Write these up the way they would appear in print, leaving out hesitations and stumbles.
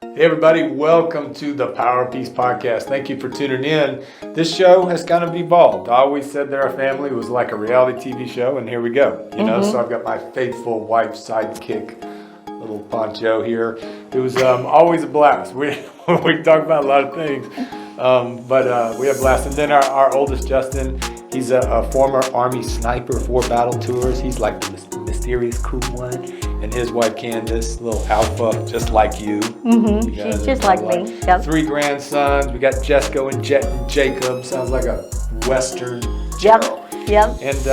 Hey everybody, welcome to the Power of Peace podcast. Thank you for tuning in. This show has kind of evolved. I always said that our family was like a reality TV show, and here we go. You know, so I've got my faithful wife sidekick, little Poncho here. It was always a blast. We talk about a lot of things, but we have a blast. And then our oldest Justin, he's a former Army sniper, 4 battle tours. He's like the mysterious cool one. And his wife Candace, little alpha, just like you. She's just like me. Yep. 3 grandsons. We got Jesco and Jet and Jacob. Sounds like a Western show. Yep. And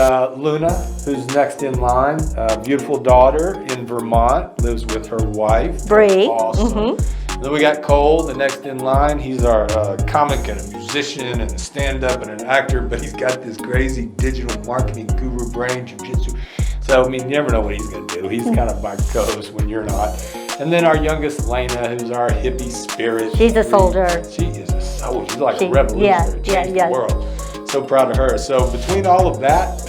Luna, who's next in line, a beautiful daughter in Vermont, lives with her wife. Bree. Awesome. And then we got Cole, the next in line. He's our comic and a musician and a stand-up and an actor, but he's got this crazy digital marketing guru brain, jiu-jitsu. So, I mean, you never know what he's going to do. He's kind of by co-host when you're not. And then our youngest, Lena, who's our hippie spirit. She's a soldier. She is a soldier. She's like a revolutionary. Changed the world. So proud of her. So between all of that,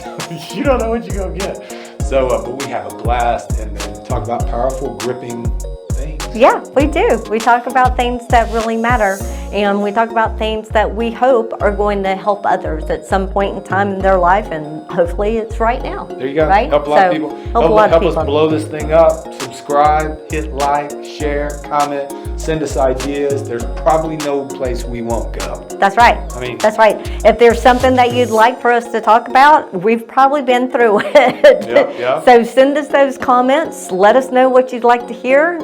you don't know what you're going to get. So, but we have a blast and talk about powerful, gripping things. Yeah, we do. We talk about things that really matter. And we talk about things that we hope are going to help others at some point in time in their life. And hopefully it's right now. There you go. Right? Help a lot of people. Help us blow this thing up. Subscribe, hit like, share, comment, send us ideas. There's probably no place we won't go. That's right. That's right. If there's something that you'd like for us to talk about, we've probably been through it. Yeah. So send us those comments. Let us know what you'd like to hear.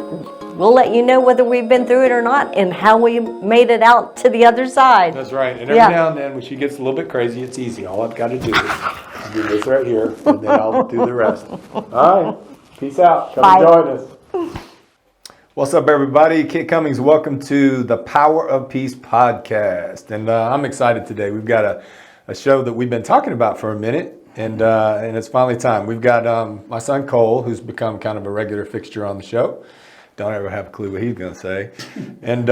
We'll let you know whether we've been through it or not and how we made it out to the other side. That's right. And every now and then when she gets a little bit crazy, it's easy. All I've got to do is do this right here, and then I'll do the rest. All right. Peace out. Come join us. What's up, everybody? Kit Cummings. Welcome to the Power of Peace podcast. And I'm excited today. We've got a show that we've been talking about for a minute, and it's finally time. We've got my son Cole, who's become kind of a regular fixture on the show. Don't ever have a clue what he's going to say. And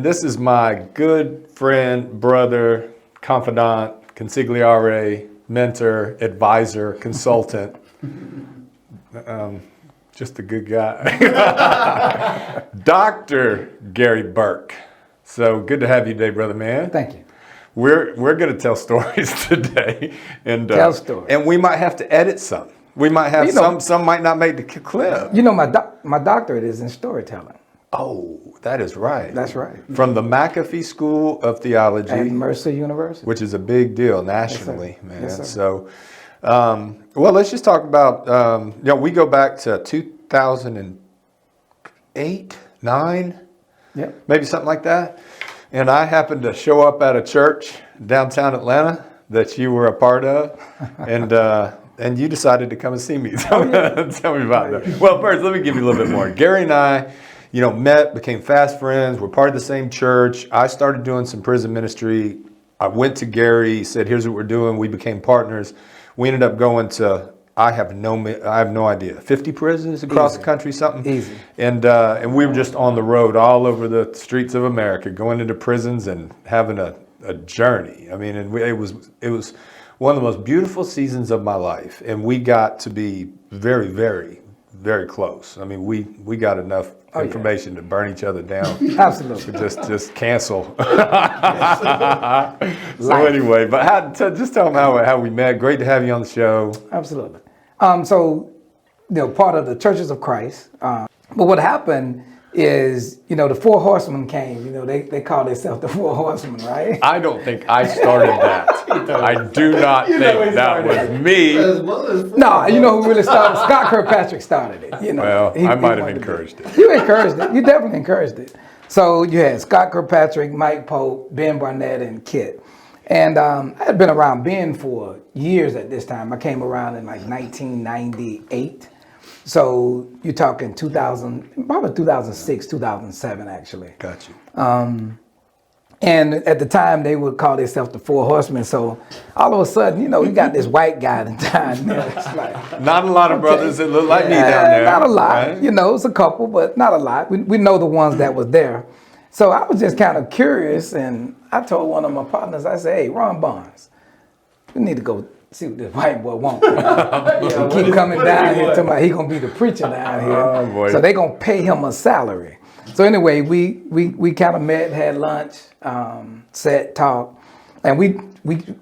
this is my good friend, brother, confidant, consigliere, mentor, advisor, consultant. Just a good guy. Dr. Gary Burke. So good to have you today, brother man. Thank you. We're going to tell stories today. And tell stories. And we might have to edit some. We might have some might not make the clip. You know, my doctorate is in storytelling. Oh, that is right. That's right. From the McAfee School of Theology. At Mercer University. Which is a big deal nationally, man. Yes, sir. So, well, let's just talk about, we go back to 2008, 9, maybe something like that. And I happened to show up at a church downtown Atlanta that you were a part of. And you decided to come and see me. Tell me about that. Well, first, let me give you a little bit more. Gary and I, met, became fast friends. We're part of the same church. I started doing some prison ministry. I went to Gary, said, here's what we're doing. We became partners. We ended up going to, I have no idea, 50 prisons across the country, something. Easy. And we were just on the road all over the streets of America, going into prisons and having a journey. I mean, and it was one of the most beautiful seasons of my life, and we got to be very, very, very close. I mean, we got enough information to burn each other down. Absolutely. Just cancel. So anyway, but just tell them how we met. Great to have you on the show. Absolutely. So, part of the Churches of Christ. But what happened is, the 4 horsemen came. They call themselves the 4 horsemen, right? I don't think I started that. I do not think that was me. No, who really started? Scott Kirkpatrick started it. Well, I might have encouraged it. You encouraged it. You definitely encouraged it. So you had Scott Kirkpatrick, Mike Pope, Ben Barnett, and Kit. And I had been around Ben for years at this time. I came around in like 1998. So you're talking 2000, probably 2006, 2007, actually. Got you. And at the time, they would call themselves the 4 horsemen. So all of a sudden, you got this white guy in town. It's like, not a lot of brothers that look like me down there. Not a lot. Right? It's a couple, but not a lot. We know the ones that was there. So I was just kind of curious, and I told one of my partners, I said, hey, Ron Barnes, we need to go see what this white boy wants. Keep coming down here talking about he gonna be the preacher down here. Oh, boy. So they gonna pay him a salary. So anyway, we kind of met, had lunch, sat, talked, and we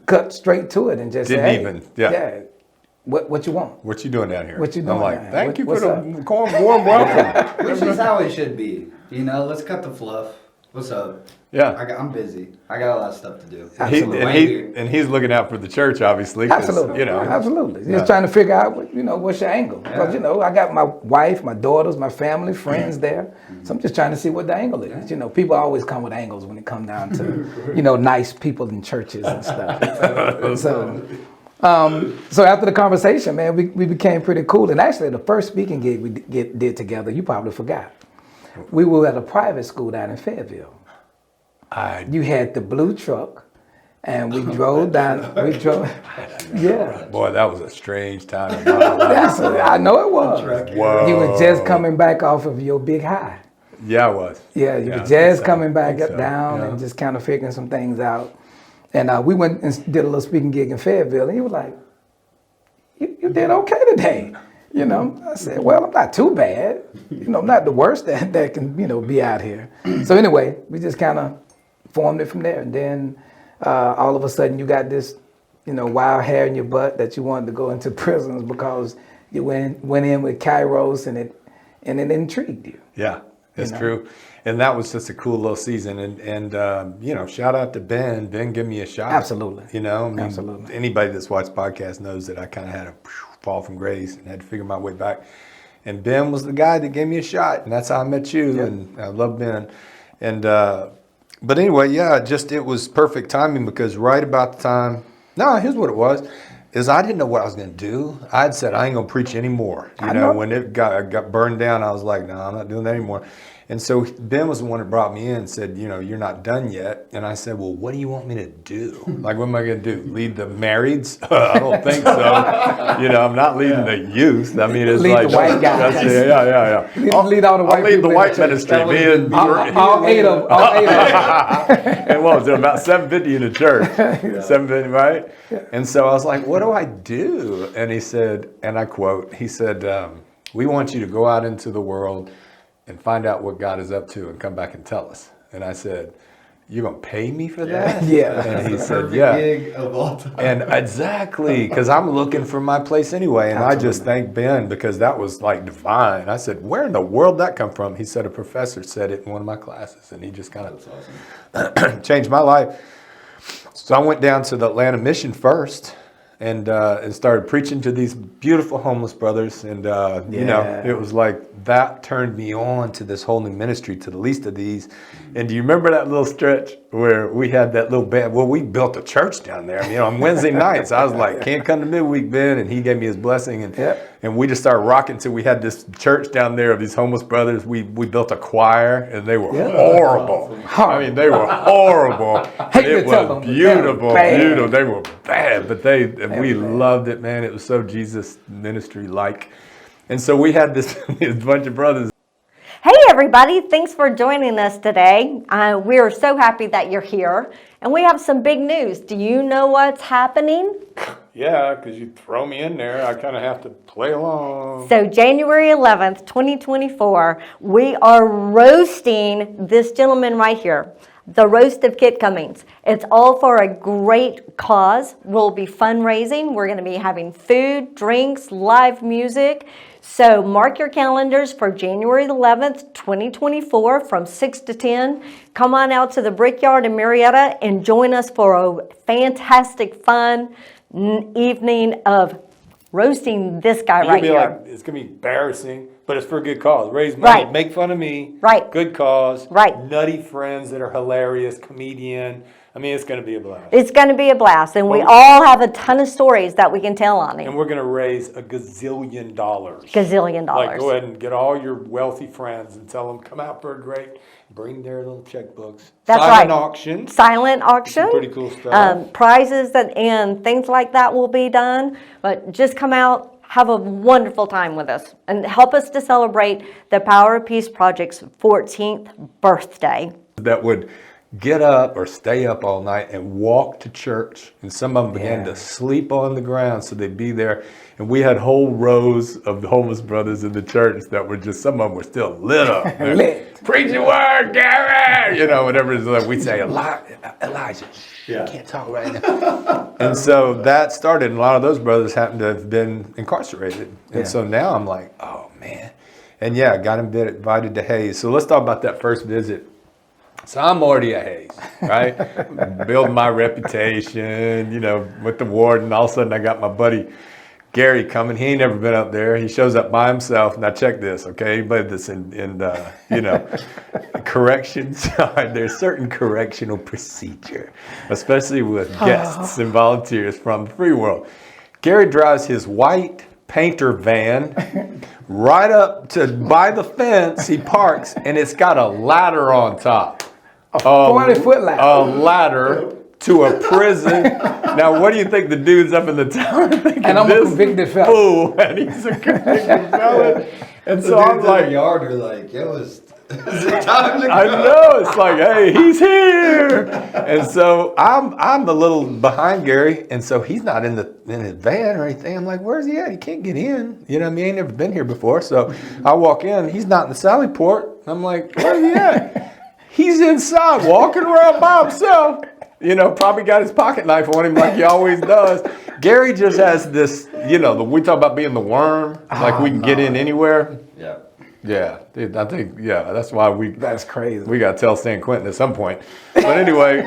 cut straight to it and just Didn't said, hey, even, yeah. What you want? What you doing down here? What you doing I'm like, down here? thank you for What's the up? warm welcome. Which is how it should be. You know, let's cut the fluff. What's up? Yeah. I'm busy. I got a lot of stuff to do. Absolutely. And he's looking out for the church, obviously. 'Cause, Absolutely, You know, absolutely. Yeah. Just trying to figure out, what's your angle? Because I got my wife, my daughters, my family, friends there. So I'm just trying to see what the angle is. People always come with angles when it comes down to, nice people in churches and stuff. So after the conversation, man, we became pretty cool. And actually, the first speaking gig we did together, you probably forgot. We were at a private school down in Fayetteville. You had the blue truck, and we drove down. Yeah. Boy, that was a strange time in my life. I know it was. Whoa. You were just coming back off of your big high. Yeah, I was. Yeah, you Yeah, were I just think so. coming back I think up so. down Yeah. and just kind of figuring some things out. And we went and did a little speaking gig in Fayetteville, and he was like, "You did okay today." I said, "Well, I'm not too bad. I'm not the worst that can be out here." So anyway, we just kind of formed it from there, and then all of a sudden you got this, wild hair in your butt that you wanted to go into prisons because you went in with Kairos and it intrigued you. Yeah, it's true. And that was just a cool little season. And shout out to Ben. Ben gave me a shot. Absolutely. Absolutely. Anybody that's watched podcasts knows that I kind of had a fall from grace and had to figure my way back. And Ben was the guy that gave me a shot. And that's how I met you. Yep. And I love Ben. And, but anyway, it was perfect timing because right about the time, here's what it was, is I didn't know what I was going to do. I had said, I ain't going to preach anymore. When it got burned down, I was like, no, I'm not doing that anymore. And so Ben was the one that brought me in and said, you're not done yet. And I said, well, what do you want me to do? Like, what am I going to do? Lead the marrieds? I don't think so. I'm not leading the youth. I mean, it's Lead like the white guys. Yeah. Lead all the white I'll lead people the in white the church. ministry. Me and All eight of them. and what was there about 750 in the church? 750, right? Yeah. And so I was like, what do I do? And he said, and I quote, he said, we want you to go out into the world and find out what God is up to and come back and tell us. And I said, you're going to pay me for that? Yeah. And he said, Gig of all time. And exactly, because I'm looking for my place anyway. And Absolutely. I just thank Ben because that was like divine. I said, where in the world did that come from? He said, a professor said it in one of my classes. And he just kind of changed my life. So I went down to the Atlanta mission first and started preaching to these beautiful homeless brothers. And, it was like that turned me on to this whole new ministry, to the least of these. And do you remember that little stretch where we had that little band? Well, we built a church down there. On Wednesday nights, I was like, can't come to midweek, Ben. And he gave me his blessing. And we just started rocking till we had this church down there of these homeless brothers. We built a choir, and they were horrible. I mean, they were horrible. It was beautiful. They were bad, but we loved it, man. It was so Jesus ministry-like. And so we had this bunch of brothers. Hey everybody, thanks for joining us today. We are so happy that you're here, and we have some big news. Do you know what's happening? Yeah, because you throw me in there, I kind of have to play along. So January 11th, 2024, we are roasting this gentleman right here, the Roast of Kit Cummings. It's all for a great cause. We'll be fundraising. We're going to be having food, drinks, live music. So mark your calendars for January 11th, 2024 from 6 to 10. Come on out to the Brickyard in Marietta and join us for a fantastic, fun evening of roasting this guy right here. It's going to be embarrassing, but it's for a good cause. Raise money, Right. make fun of me. Right. Good cause. Right. Nutty friends that are hilarious, comedian. I mean, it's going to be a blast. It's going to be a blast, and we all have a ton of stories that we can tell on And it. we're going to raise $1 gazillion. Gazillion dollars. Like, go ahead and get all your wealthy friends and tell them, come out for a great, bring their little checkbooks. That's Silent right. auction. Silent auction. Pretty cool stuff. Prizes and things like that will be done. But just come out, have a wonderful time with us, and help us to celebrate the Power of Peace Project's 14th birthday. That would get up or stay up all night and walk to church. And some of them began to sleep on the ground so they'd be there. And we had whole rows of the homeless brothers in the church that were just, some of them were still lit up. Lit. Preach the word, Gary! You know, whatever it is, like we'd say, Elijah, you can't talk right now. And so that started, and a lot of those brothers happened to have been incarcerated. And so now I'm like, oh man. And yeah, I got invited to Hayes. So let's talk about that first visit. So I'm already at Hayes, right? Building my reputation, you know, with the warden. All of a sudden I got my buddy Gary coming. He ain't never been up there. He shows up by himself. Now check this, okay? Anybody that's in you know, corrections, there's certain correctional procedure, especially with guests and volunteers from the free world. Gary drives his white painter van right up to by the fence. He parks, and it's got a ladder on top. A 40-foot ladder. A ladder to a prison. Now, what do you think the dude's up in the tower thinking? And I'm a convicted felon. Fool, and he's a convicted felon. And so I'm in like, the yard are like, yo, is it time to go? I know, it's like, hey, he's here. And so I'm a little behind Gary, and so he's not in his van or anything. I'm like, where's he at? He can't get in. You know what I mean? He ain't never been here before. So I walk in, he's not in the sally port. I'm like, where's he at? He's inside, walking around by himself. You know, probably got his pocket knife on him like he always does. Gary just has this, you know, we talk about being the worm, like we can get in anywhere. Yeah. Yeah, dude, I think, that's why That's crazy. we got to tell San Quentin at some point. But anyway,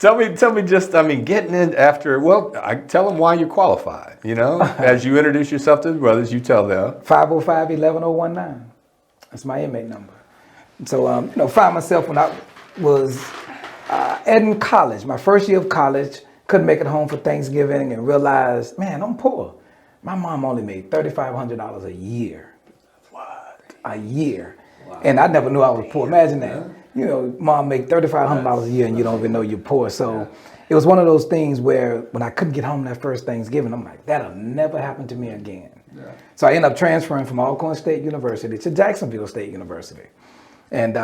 tell me just, I mean, getting in after, well, I tell them why you're qualified, you know? As you introduce yourself to the brothers, you tell them. 505-11019. That's my inmate number. So, you know, find myself when I was in college, my first year of college, couldn't make it home for Thanksgiving and realized, man, I'm poor. My mom only made $3,500 a year. What? A year. Wow. And I never knew I was poor. Imagine that. You know, mom make $3,500 a year and you don't even know you're poor. So it was one of those things where when I couldn't get home that first Thanksgiving, I'm like, that'll never happen to me again. Yeah. So I ended up transferring from Alcorn State University to Jacksonville State University. And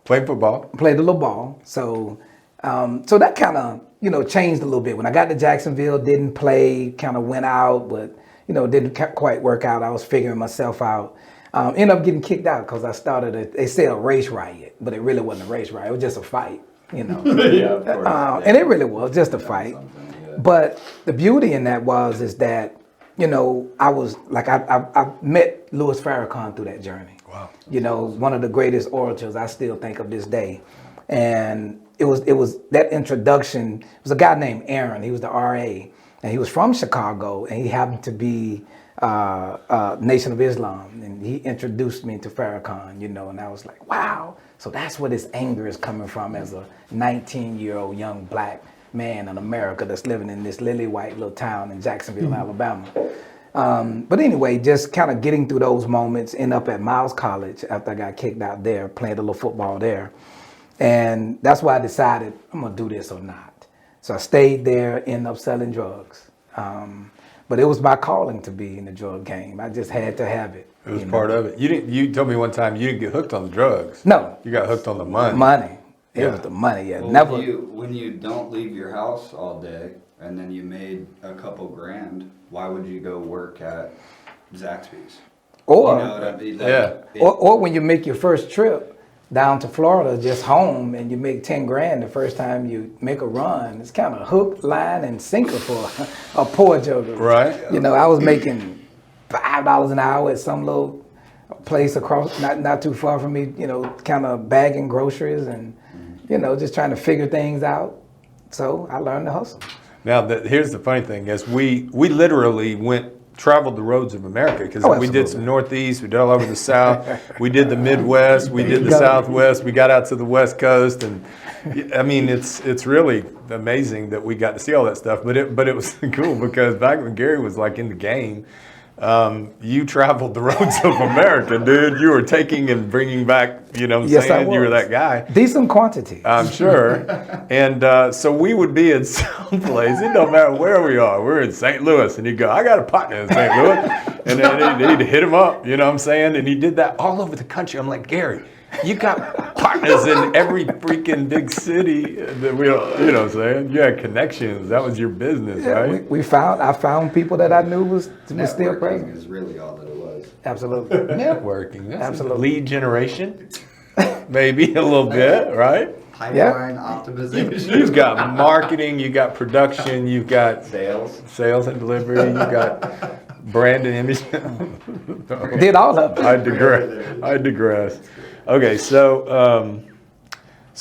Played football. Played a little ball. So so that kind of, you know, changed a little bit. When I got to Jacksonville, didn't play, kind of went out, but, you know, didn't quite work out. I was figuring myself out. Ended up getting kicked out because I started, they said a race riot, but it really wasn't a race riot. It was just a fight, you know. Yeah, of course. And it really was just a fight. Yeah. But the beauty in that is that, you know, I was like, I met Louis Farrakhan through that journey. Wow. You know, one of the greatest orators I still think of this day. And it was that introduction. It was a guy named Aaron. He was the RA, and he was from Chicago, and he happened to be Nation of Islam, and he introduced me to Farrakhan. You know, and I was like, wow. So that's where this anger is coming from as a 19-year-old young black man in America that's living in this lily white little town in Jacksonville, Alabama. But anyway, just kind of getting through those moments, end up at Miles College after I got kicked out there, playing a little football there. And that's why I decided I'm gonna do this or not. So I stayed there, ended up selling drugs. But it was my calling to be in the drug game. I just had to have it. It was part of it. You told me one time you didn't get hooked on the drugs. No. You got hooked on the money. Money. It was the money, yeah. Well, Never. When you don't leave your house all day and then you made a couple grand, why would you go work at Zaxby's? Or, you know what I mean? Like, Yeah. or when you make your first trip down to Florida, just home, and you make 10 grand the first time you make a run, it's kind of hook, line, and sinker for a poor jogger. Right. You know, I was making $5 an hour at some little place across, not too far from me, you know, kind of bagging groceries and, you know, just trying to figure things out. So I learned to hustle. Now, here's the funny thing is we literally traveled the roads of America because we did some Northeast, we did all over the South, we did the Midwest, we did the Southwest, we got out to the West Coast, and I mean it's really amazing that we got to see all that stuff. But it was cool because back when Gary was like in the game, you traveled the roads of America, dude. You were taking and bringing back, you know what I'm saying? You were that guy. Decent quantity. I'm sure. And so we would be in some place. It don't matter where we are. We're in St. Louis. And he'd go, I got a partner in St. Louis. And then he'd hit him up, you know what I'm saying? And he did that all over the country. I'm like, Gary, You got partners in every freaking big city that we don't, you know what I'm saying? You had connections. That was your business, Yeah, right? I found people that I knew was still Networking present. is really all that it was. Absolutely. Networking. That's Absolutely. Lead generation. Maybe a little bit, right? Pipeline optimization. You've got marketing, you got production, you've got Sales. and delivery, you got brand and image. Did all of it. I digress. Okay, so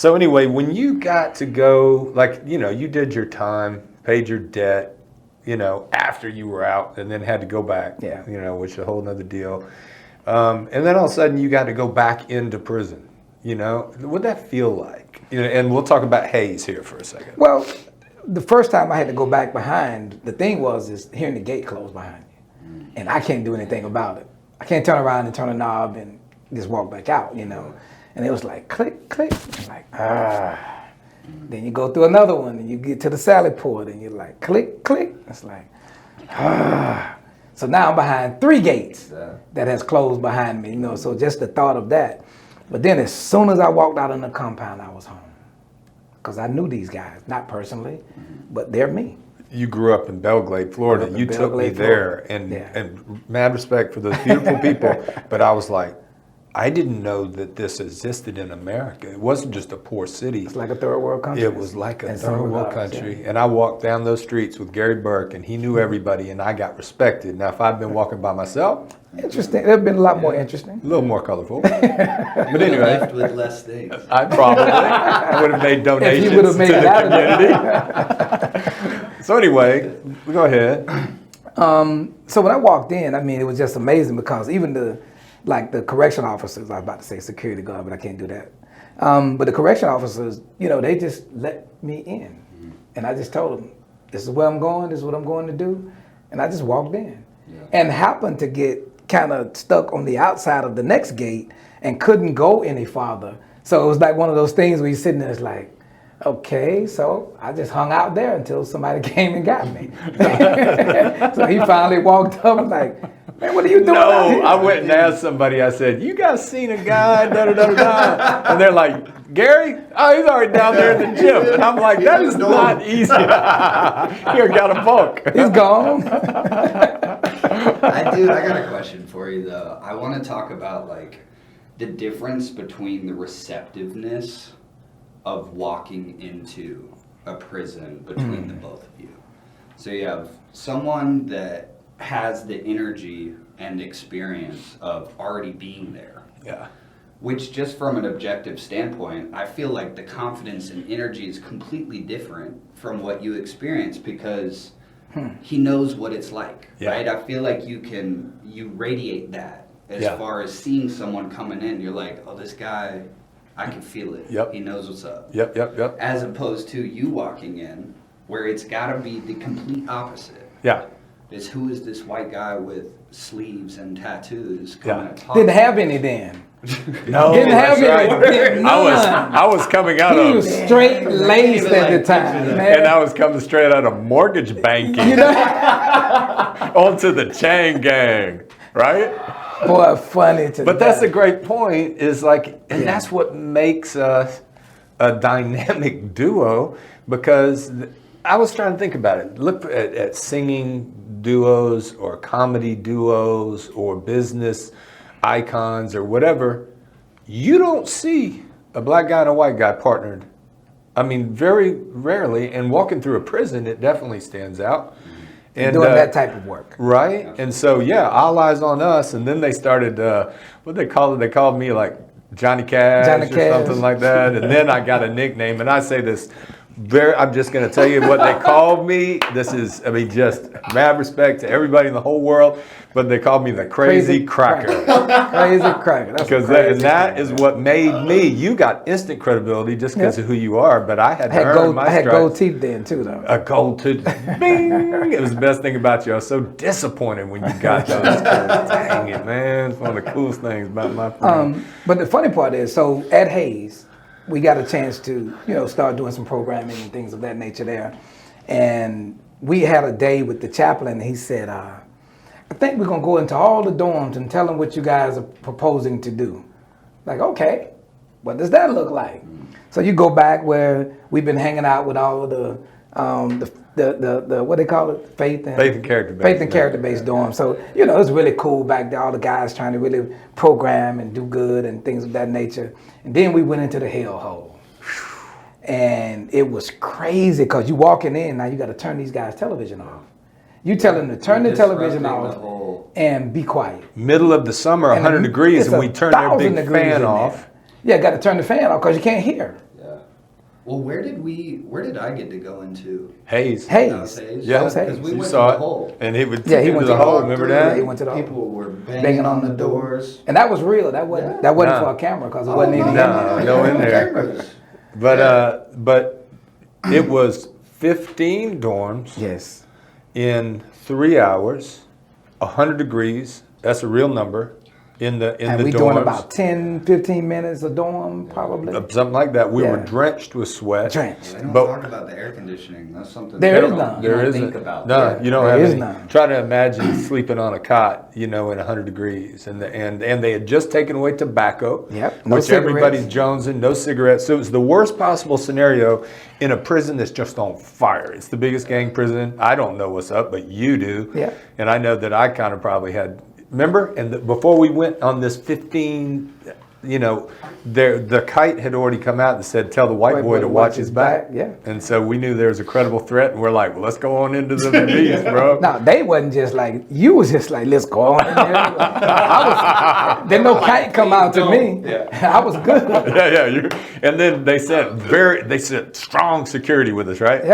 anyway, when you got to go, like, you know, you did your time, paid your debt, you know, after you were out, and then had to go back, Yeah. you know, which is a whole nother deal. And then all of a sudden you got to go back into prison, you know, what'd that feel like? You know, and we'll talk about Hayes here for a second. Well, the first time I had to go back behind, the thing is hearing the gate close behind you. And I can't do anything about it. I can't turn around and turn a knob and just walk back out, you know. And it was like, click, click. I'm like, ah. Then you go through another one and you get to the salad port and you're like, click, click. It's like, ah. So now I'm behind 3 gates that has closed behind me, you know. So just the thought of that. But then as soon as I walked out in the compound, I was home. Because I knew these guys, not personally, but they're me. You grew up in Belgrade, Florida. You took me there, and mad respect for those beautiful people. But I was like, I didn't know that this existed in America. It wasn't just a poor city. It's like a third world country. It was like a third world country. And I walked down those streets with Gary Burke, and he knew everybody, and I got respected. Now, if I'd been walking by myself, interesting. It'd have been a lot more interesting. a little more colorful. But Anyway, left with less things. I would have made donations If you would have made to it out the of community. So anyway, go ahead. So when I walked in, I mean, it was just amazing because even the correction officers, I was about to say security guard, but I can't do that. But the correction officers, you know, they just let me in. And I just told them, this is where I'm going, this is what I'm going to do. And I just walked in. And happened to get kind of stuck on the outside of the next gate and couldn't go any farther. So it was like one of those things where you're sitting there, it's like, okay, so I just hung out there until somebody came and got me. So he finally walked up and like, man, what are you doing out here? I went and asked somebody, I said, you guys seen a guy, da-da-da-da-da? And they're like, Gary? Oh, he's already down there in the gym. And I'm like, that is not easy. Here, got a book. He's gone. I got a question for you though. I want to talk about like the difference between the receptiveness of walking into a prison between the both of you. So you have someone that has the energy and experience of already being there. Yeah. Which just from an objective standpoint, I feel like the confidence and energy is completely different from what you experience because he knows what it's like, right? I feel like you radiate that as far as seeing someone coming in. You're like, oh, this guy, I can feel it. Yep. He knows what's up. Yep. As opposed to you walking in where it's got to be the complete opposite. Yeah. Is who is this white guy with sleeves and tattoos coming and Didn't have any then. No, Didn't have that's any. right. I was coming out He of, was straight laced at the time, man. and I was coming straight out of mortgage banking You know? onto the chain gang, right? Boy, funny to But that's a great point, is like, and that's what makes us a dynamic duo, because I was trying to think about it. Look at singing duos or comedy duos or business icons or whatever. You don't see a black guy and a white guy partnered. I mean, very rarely, and walking through a prison, it definitely stands out. And doing that type of work. Right? And so, all eyes on us. And then they started, what they call it? They called me like Johnny Cash or something like that. And then I got a nickname. And I say this, I'm just going to tell you what they called me. This is, just mad respect to everybody in the whole world. But they called me the Crazy Cracker. Crazy Cracker. Because that is what made me. You got instant credibility just because of who you are. But I had to earn my stripes. I had gold teeth then too, though. A gold tooth. Bing! It was the best thing about you. I was so disappointed when you got those. Dang it, man. It's one of the coolest things about my friend. But the funny part is, so at Hayes, we got a chance to, start doing some programming and things of that nature there. And we had a day with the chaplain. And he said, I think we're going to go into all the dorms and tell them what you guys are proposing to do. Like, okay. What does that look like? So you go back where we've been hanging out with all of the what they call it, faith and character based dorm. So it's really cool back there. All the guys trying to really program and do good and things of that nature. And then we went into the hellhole. And it was crazy because you walking in, now you got to turn these guys' television off. You tell them to turn the television off and be quiet. Middle of the summer, 100 degrees, and we turn their big fan off. Yeah, got to turn the fan off because you can't hear. Yeah. Well, where did I get to go into? Hayes. Yeah, because we went to the hole. And he would take you to the hole. Remember that? Yeah, he went to the hole. People were banging on the doors. And that was real. That wasn't for a camera because it wasn't anything in there. No in there. But it was 15 dorms. Yes. In 3 hours, 100 degrees. That's a real number. In the dorms. We doing about 10, 15 minutes a dorm, probably. Something like that. We were drenched with sweat. Drenched. They don't talk about the air conditioning. That's something there is none. There isn't. Think about. No, you don't have any. None. Try to imagine sleeping on a cot, in 100 degrees, and they had just taken away tobacco, no which cigarettes. everybody's jonesing, no cigarettes. So it was the worst possible scenario in a prison that's just on fire. It's the biggest gang prison. I don't know what's up, but you do. Yeah. And I know that I kind of probably had. Remember, and before we went on this 15, the kite had already come out and said, "Tell the white boy to watch his back." Yeah. And so we knew there was a credible threat, and we're like, "Well, let's go on into the beast, bro." No, they wasn't just like you was just like, "Let's go on." In there. Then no kite come out to me. Yeah. I was good. Yeah. And then they said strong security with us, right?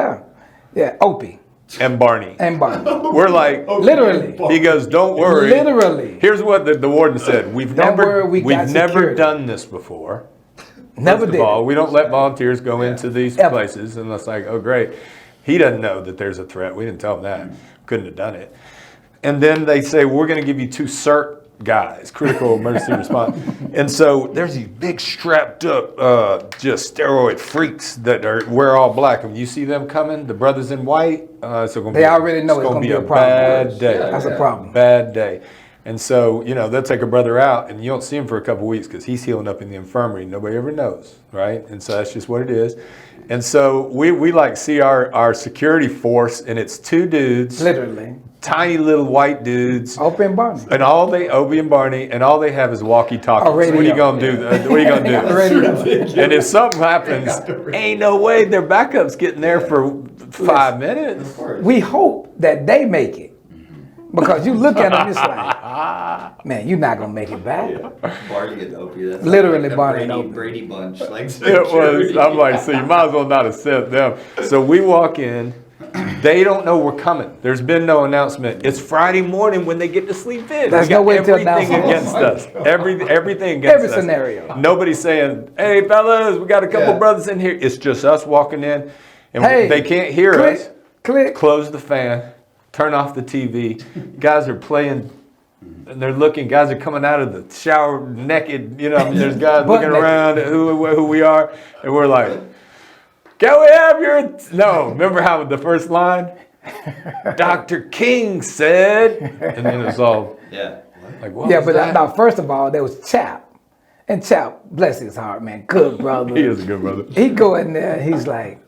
Yeah. Opie. And Barney. We're like, literally. He goes, "Don't worry." Literally. Here's what the warden said. We've never done this before. Never did. We don't let volunteers go into these places. And it's like, oh, great. He doesn't know that there's a threat. We didn't tell him that. Couldn't have done it. And then they say, we're going to give you 2 CERT guys, critical emergency response. And so there's these big strapped up just steroid freaks that wear all black. And you see them coming, the brothers in white, they already know it's going to be a problem. Bad day. That's a problem. Bad day. And so, they'll take a brother out and you don't see him for a couple of weeks because he's healing up in the infirmary. Nobody ever knows, right? And so that's just what it is. And so we like see our security force, and it's 2 dudes. Literally. Tiny little white dudes. Opie and Barney. And Opie and Barney, and all they have is walkie-talkies. What are you going to do? What are you going to do? And if something happens, ain't no way their backup's getting there for 5 minutes. We hope that they make it. Because you look at them, it's like, man, you're not gonna make it back. Barney and Opie. That's literally like Barney and Opie. Brady Bunch. Like it was. I'm like, so you might as well not have sent them. So we walk in. They don't know we're coming. There's been no announcement. It's Friday morning when they get to sleep in. There's no way to announce against us. Everything against every us. Scenario. Nobody's saying, "Hey, fellas, we got a couple brothers in here." It's just us walking in, and they can't hear us. Click. Close the fan. Turn off the TV. Guys are playing, and they're looking. Guys are coming out of the shower naked. There's guys looking around at who we are, and we're like, "Can we have your?" No, remember how the first line? Dr. King said, and then it's all like, what was that? Now, first of all, there was Chap, and Chap, bless his heart, man, good brother. He is a good brother. He go in there, he's like,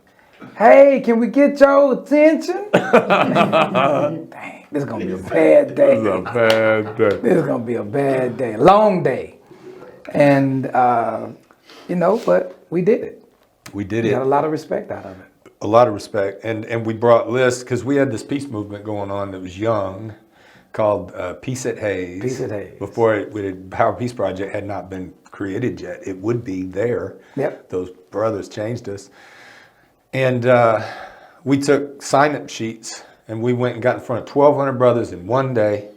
"Hey, can we get your attention?" Dang, this is gonna be a bad day. This is a bad day. This is gonna be a bad day, long day, and but we did it. We did We it. got a lot of respect out of it. A lot of respect, and we brought lists because we had this peace movement going on that was young, called Peace at Hayes. Peace at Hayes. Before Power Peace Project had not been created yet. It would be there. Yep. Those brothers changed us. And we took sign-up sheets, and we went and got in front of 1,200 brothers in one day,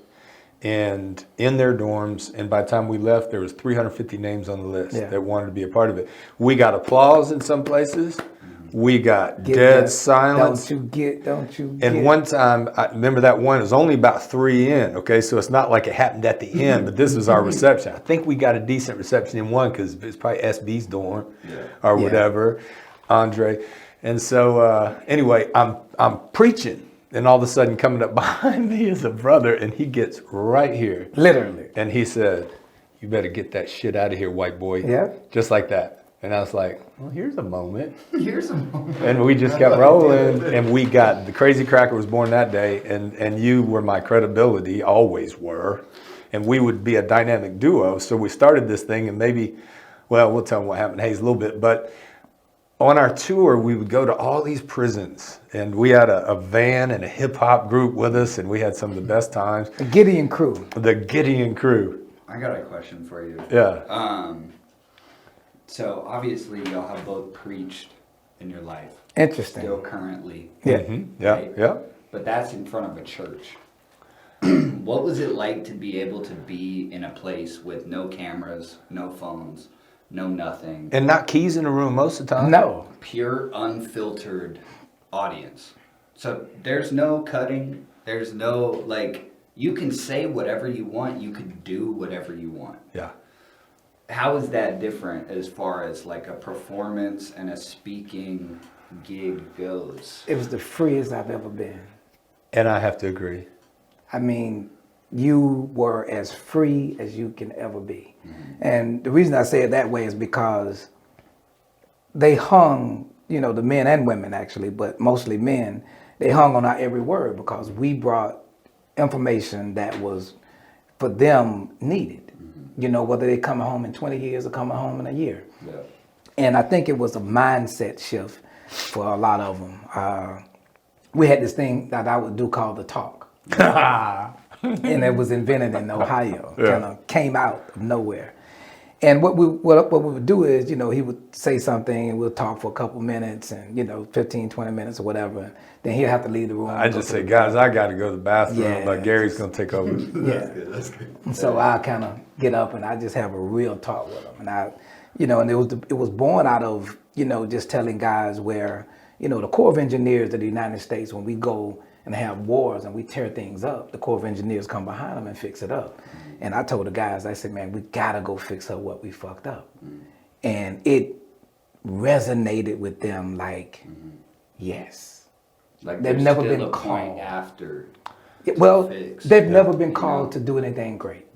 and in their dorms. And by the time we left, there was 350 names on the list that wanted to be a part of it. We got applause in some places. We got dead silence. Don't you get. And one time, I remember that one, it was only about 3 in, okay? So it's not like it happened at the end, but this was our reception. I think we got a decent reception in one because it's probably SB's dorm or whatever, Andre. And so anyway, I'm preaching, and all of a sudden coming up behind me is a brother, and he gets right here. Literally. And he said, you better get that shit out of here, white boy. Yeah. Just like that. And I was like, well, here's a moment. Here's a moment. And we just kept rolling, and we got, the Crazy Cracker was born that day, and you were my credibility, always were. And we would be a dynamic duo. So we started this thing, and maybe, well, we'll tell them what happened to Hayes a little bit, but on our tour, we would go to all these prisons, and we had a van and a hip hop group with us, and we had some of the best times. The Gideon crew. The Gideon crew. I got a question for you. Yeah. So obviously y'all have both preached in your life. Interesting. Still currently. Yeah. Yeah. Right? Yeah. But that's in front of a church. What was it like to be able to be in a place with no cameras, no phones, no nothing, And not keys in the room most of the time. No. pure unfiltered audience? So there's no cutting, there's no like, you can say whatever you want, you can do whatever you want. Yeah. How is that different as far as like a performance and a speaking gig goes? It was the freest I've ever been. And I have to agree. I mean, you were as free as you can ever be. And the reason I say it that way is because they hung, you know, the men and women actually, but mostly men, they hung on our every word because we brought information that was for them needed. You know, whether they coming home in 20 years or coming home in a year. Yeah. And I think it was a mindset shift for a lot of them. We had this thing that I would do called the talk. And it was invented in Ohio, kind of came out of nowhere. And what we would do is, you know, he would say something and we'll talk for a couple minutes and, you know, 15, 20 minutes or whatever. Then he'll have to leave the room. I just say, guys, I got to go to the bathroom. Yeah. Like Gary's going to take over. Yeah. That's good. And so I kind of get up and I just have a real talk with them. And I, you know, and it was born out of, you know, just telling guys where, you know, the Corps of Engineers of the United States, when we go and have wars and we tear things up, the Corps of Engineers come behind them and fix it up. And I told the guys, I said, man, we gotta go fix up what we fucked up. And it resonated with them like, yes. Like They've there's never still been a point called. after. Well, fix. they've never been You called know? to do anything great.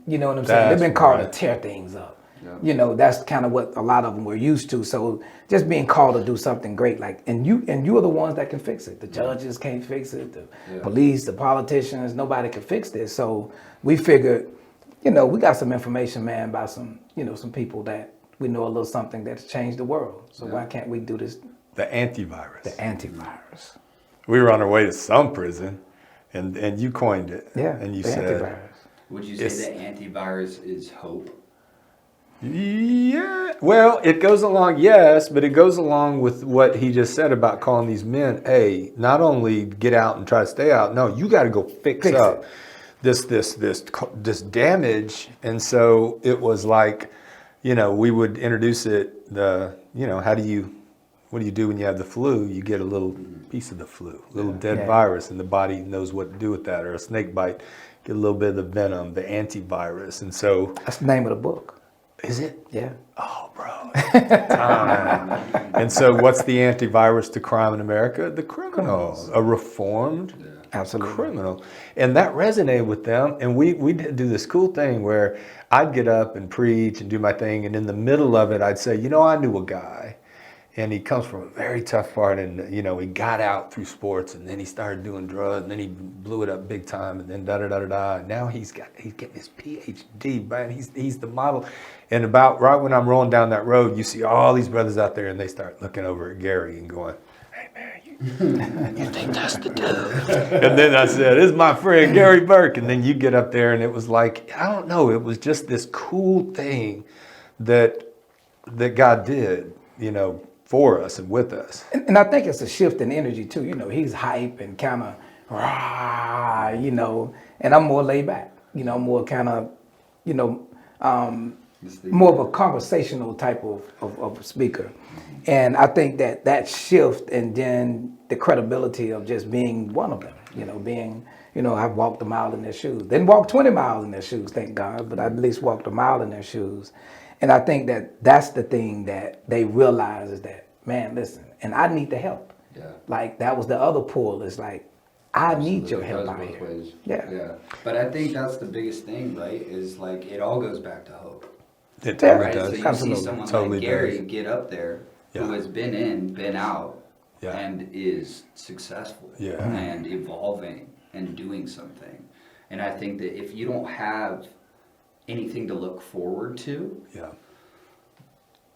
You know what I'm saying? That's They've been called right. to tear things up. Yeah. You know, that's kind of what a lot of them were used to. So just being called to do something great, like, and you are the ones that can fix it. The judges can't fix it. The police, the politicians, nobody can fix this. So we figured, you know, we got some information, man, about some, you know, some people that we know a little something that's changed the world. So why can't we do this? The antivirus. The antivirus. We were on our way to some prison, and you coined it. Yeah. And you the said, antivirus. Would you say It's- that antivirus is hope? yeah. Well, it goes along, yes, but it goes along with what he just said about calling these men, hey, not only get out and try to stay out, no, you got to go fix up this damage. And so it was like, you know, we would introduce it, you know, what do you do when you have the flu? You get a little piece of the flu, a little dead virus, and the body knows what to do with that. Or a snake bite, get a little bit of the venom, the antivirus. And so, That's the name of the book. is it? Yeah. Oh, bro. Time. And so what's the antivirus to crime in America? The criminal, a reformed Absolutely. criminal. And that resonated with them. And we did do this cool thing where I'd get up and preach and do my thing. And in the middle of it, I'd say, you know, I knew a guy. And he comes from a very tough part, and you know, he got out through sports, and then he started doing drugs, and then he blew it up big time, and then da. Now he's getting his PhD, man. He's the model. And about right when I'm rolling down that road, you see all these brothers out there, and they start looking over at Gary and going, "Hey man, you think that's the dude?" And then I said, "This is my friend Gary Burke." And then you get up there, and it was like, I don't know, it was just this cool thing that God did, you know, for us and with us. And I think it's a shift in energy too. You know, he's hype and kind of rah, you know, and I'm more laid back. You know, more kind of, you know, more of a conversational type of speaker. And I think that shift, and then the credibility of just being one of them, you know, being, you know, I've walked a mile in their shoes. Didn't walk 20 miles in their shoes, thank God, but I at least walked a mile in their shoes. And I think that's the thing that they realize is that, man, listen, and I need the help. Yeah. Like that was the other pull. It's like, I need your It help goes out both here. ways. Yeah. Yeah. But I think that's the biggest thing, right? Is like it all goes back to hope. It totally Right? So does. you Absolutely. see someone Totally like Gary does. get up there who Yeah. has been in, been out, Yeah. and is successful Yeah. and evolving and doing something. And I think that if you don't have anything to look forward to, Yeah.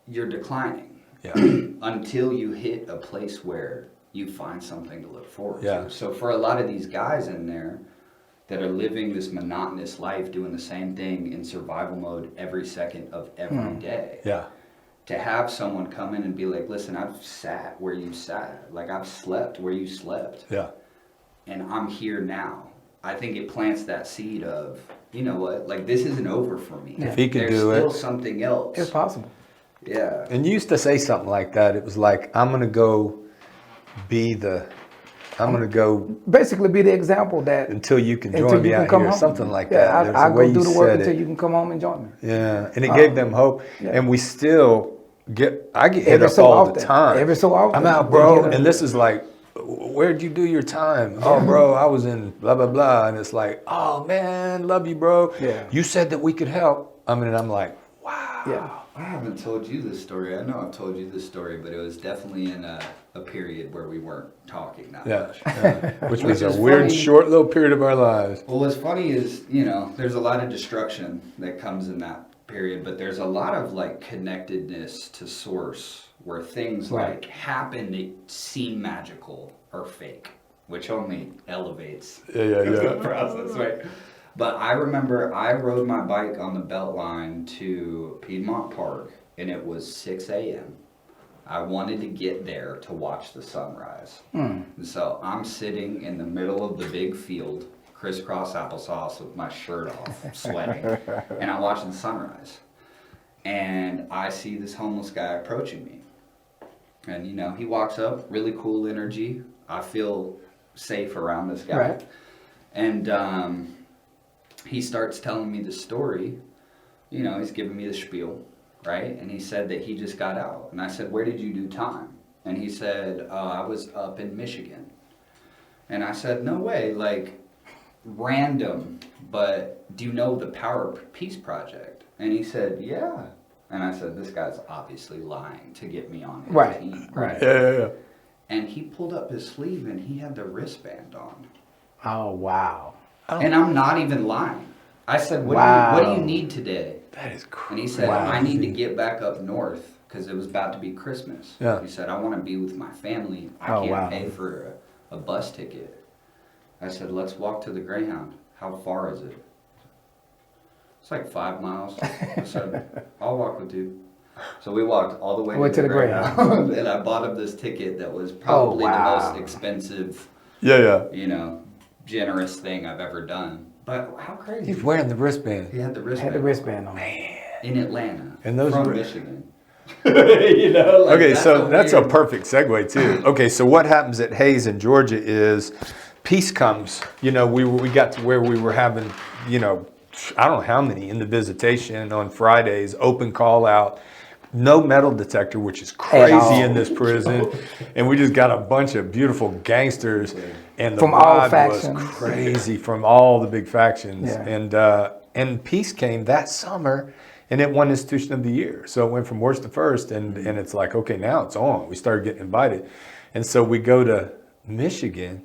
you're declining Yeah. until you hit a place where you find something to look forward Yeah. to. So for a lot of these guys in there that are living this monotonous life, doing the same thing in survival mode every second of every day, Yeah. to have someone come in and be like, listen, I've sat where you sat, like I've slept where you slept, Yeah. and I'm here now. I think it plants that seed of, you know what, like this isn't over for me. If he can There's do still it. something else. It's possible. Yeah. And you used to say something like that. It was like, I'm going to go Basically, be the example that until you can until join you me can out come here, home. something like Yeah, that. There's I a way go do you the work said until it. you can come home and join me. Yeah, and it gave them hope. Yeah. And we still I get hit Every up so all the often. time. Every so often. I'm out, They bro. get a- And this is like, where'd you do your time? Oh, bro, I was in blah, blah, blah. And it's like, oh, man, love you, bro. Yeah. You said that we could help. I mean, I'm like, wow. Yeah. I haven't told you this story. I know I've told you this story, but it was definitely in a period where we weren't talking that Yeah. much. Which was a is weird, funny. short little period of our lives. Well, what's funny is, you know, there's a lot of destruction that comes in that period, but there's a lot of like connectedness to source where things Right. like happen that seem magical or fake, which only elevates Yeah. the process, right? But I remember I rode my bike on the Beltline to Piedmont Park, and it was 6 a.m. I wanted to get there to watch the sunrise. And so I'm sitting in the middle of the big field, crisscross applesauce with my shirt off, sweating, and I'm watching the sunrise. And I see this homeless guy approaching me. And, you know, he walks up, really cool energy. I feel safe around this guy. Right. And he starts telling me the story. You know, he's giving me the spiel, right? And he said that he just got out. And I said, where did you do time? And he said, I was up in Michigan. And I said, no way, like, random, but do you know the Power Peace Project? And he said, yeah. And I said, this guy's obviously lying to get me on his Right, team. right. Yeah. And he pulled up his sleeve and he had the wristband on. Oh, wow. And I'm not even lying. I said, what do you need today? That is And crazy. he said, Wow. I need to get back up north because it was about to be Christmas. Yeah. He said, I want to be with my family. I Oh, can't wow. pay for a bus ticket. I said, let's walk to the Greyhound. How far is it? It's like 5 miles. I said, I'll walk with you. So we walked all the way Went to the Greyhound. and I bought him this ticket that was probably wow. the most expensive, Yeah. you know, generous thing I've ever done. But how crazy. He's wearing the wristband. He had the wristband. Had the wristband on. In Atlanta. And those from were- Michigan. You know, like Okay, so that's a weird- perfect segue too. Okay, so what happens at Hayes in Georgia is peace comes. You know, we got to where we were having, you know, I don't know how many in the visitation on Fridays, open call out, no metal detector, which is crazy in this prison, and we just got a bunch of beautiful gangsters, and the From all vibe was factions. crazy from all the big factions, Yeah. and peace came that summer. And it won Institution of the Year. So it went from worst to first. And it's like, okay, now it's on. We started getting invited. And so we go to Michigan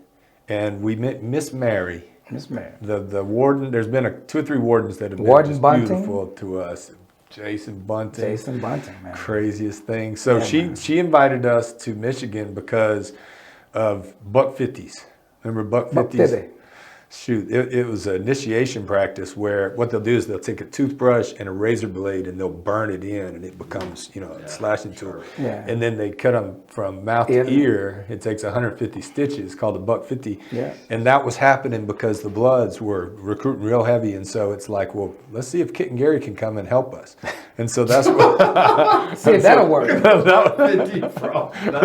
and we met Miss Mary. Miss Mary. The warden, there's been 2 or 3 wardens that have Warden been just Bunting? beautiful to us. Jason Bunting. Jason Bunting, man. Craziest thing. So Yeah, she invited us to Michigan because of buck 50s. Remember buck 50s? Buck 50. Shoot, it was an initiation practice where what they'll do is they'll take a toothbrush and a razor blade and they'll burn it in and it becomes, you know, slash into it. Yeah. And then they cut them from mouth to ear. It takes 150 stitches, called a buck 50. Yeah. And that was happening because the Bloods were recruiting real heavy. And so it's like, well, let's see if Kit and Gary can come and help us. And so that's what. See if that'll work. We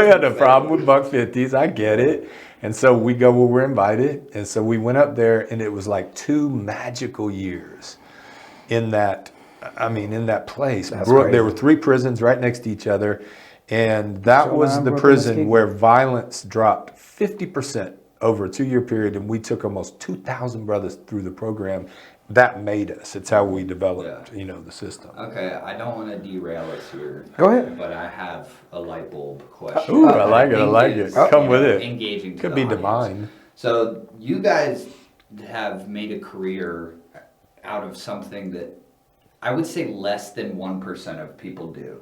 had a problem with buck 50s. I get it. And so we go, well, we're invited. And so we went up there and it was like 2 magical years in that place. That's crazy. There were 3 prisons right next to each other. And that was Shoreline, the Brooklyn, prison Mesquite. where violence dropped 50% over a 2-year period, and we took almost 2,000 brothers through the program. That made us. It's how we developed, the system. Okay, I don't want to derail us here. Go ahead. But I have a light bulb question. Ooh, I like it. I think like is, it. Come with it. Engaging to Could the be audience. divine. So you guys have made a career out of something that I would say less than 1% of people do.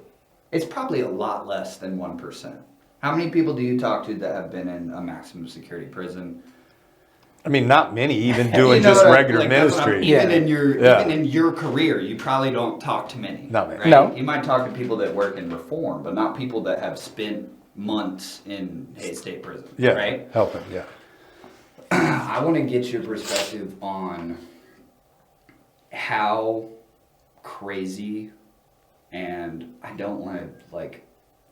It's probably a lot less than 1%. How many people do you talk to that have been in a maximum security prison? I mean, not many even doing just regular ministry. Even in your career, you probably don't talk to many. Not many. Right? No. You might talk to people that work in reform, but not people that have spent months in a state prison. Yeah, Right? helping, yeah. I want to get your perspective on how crazy, and I don't want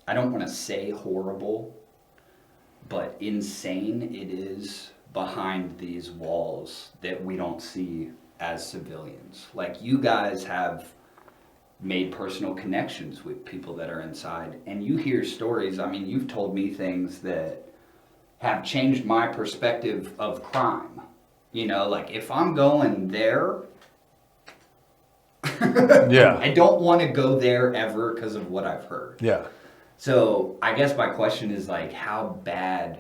to say horrible, but insane it is behind these walls that we don't see as civilians. Like, you guys have made personal connections with people that are inside, and you hear stories. I mean, you've told me things that have changed my perspective of crime. Like, if I'm going there, Yeah. I don't want to go there ever because of what I've heard. Yeah. So I guess my question is, like, how bad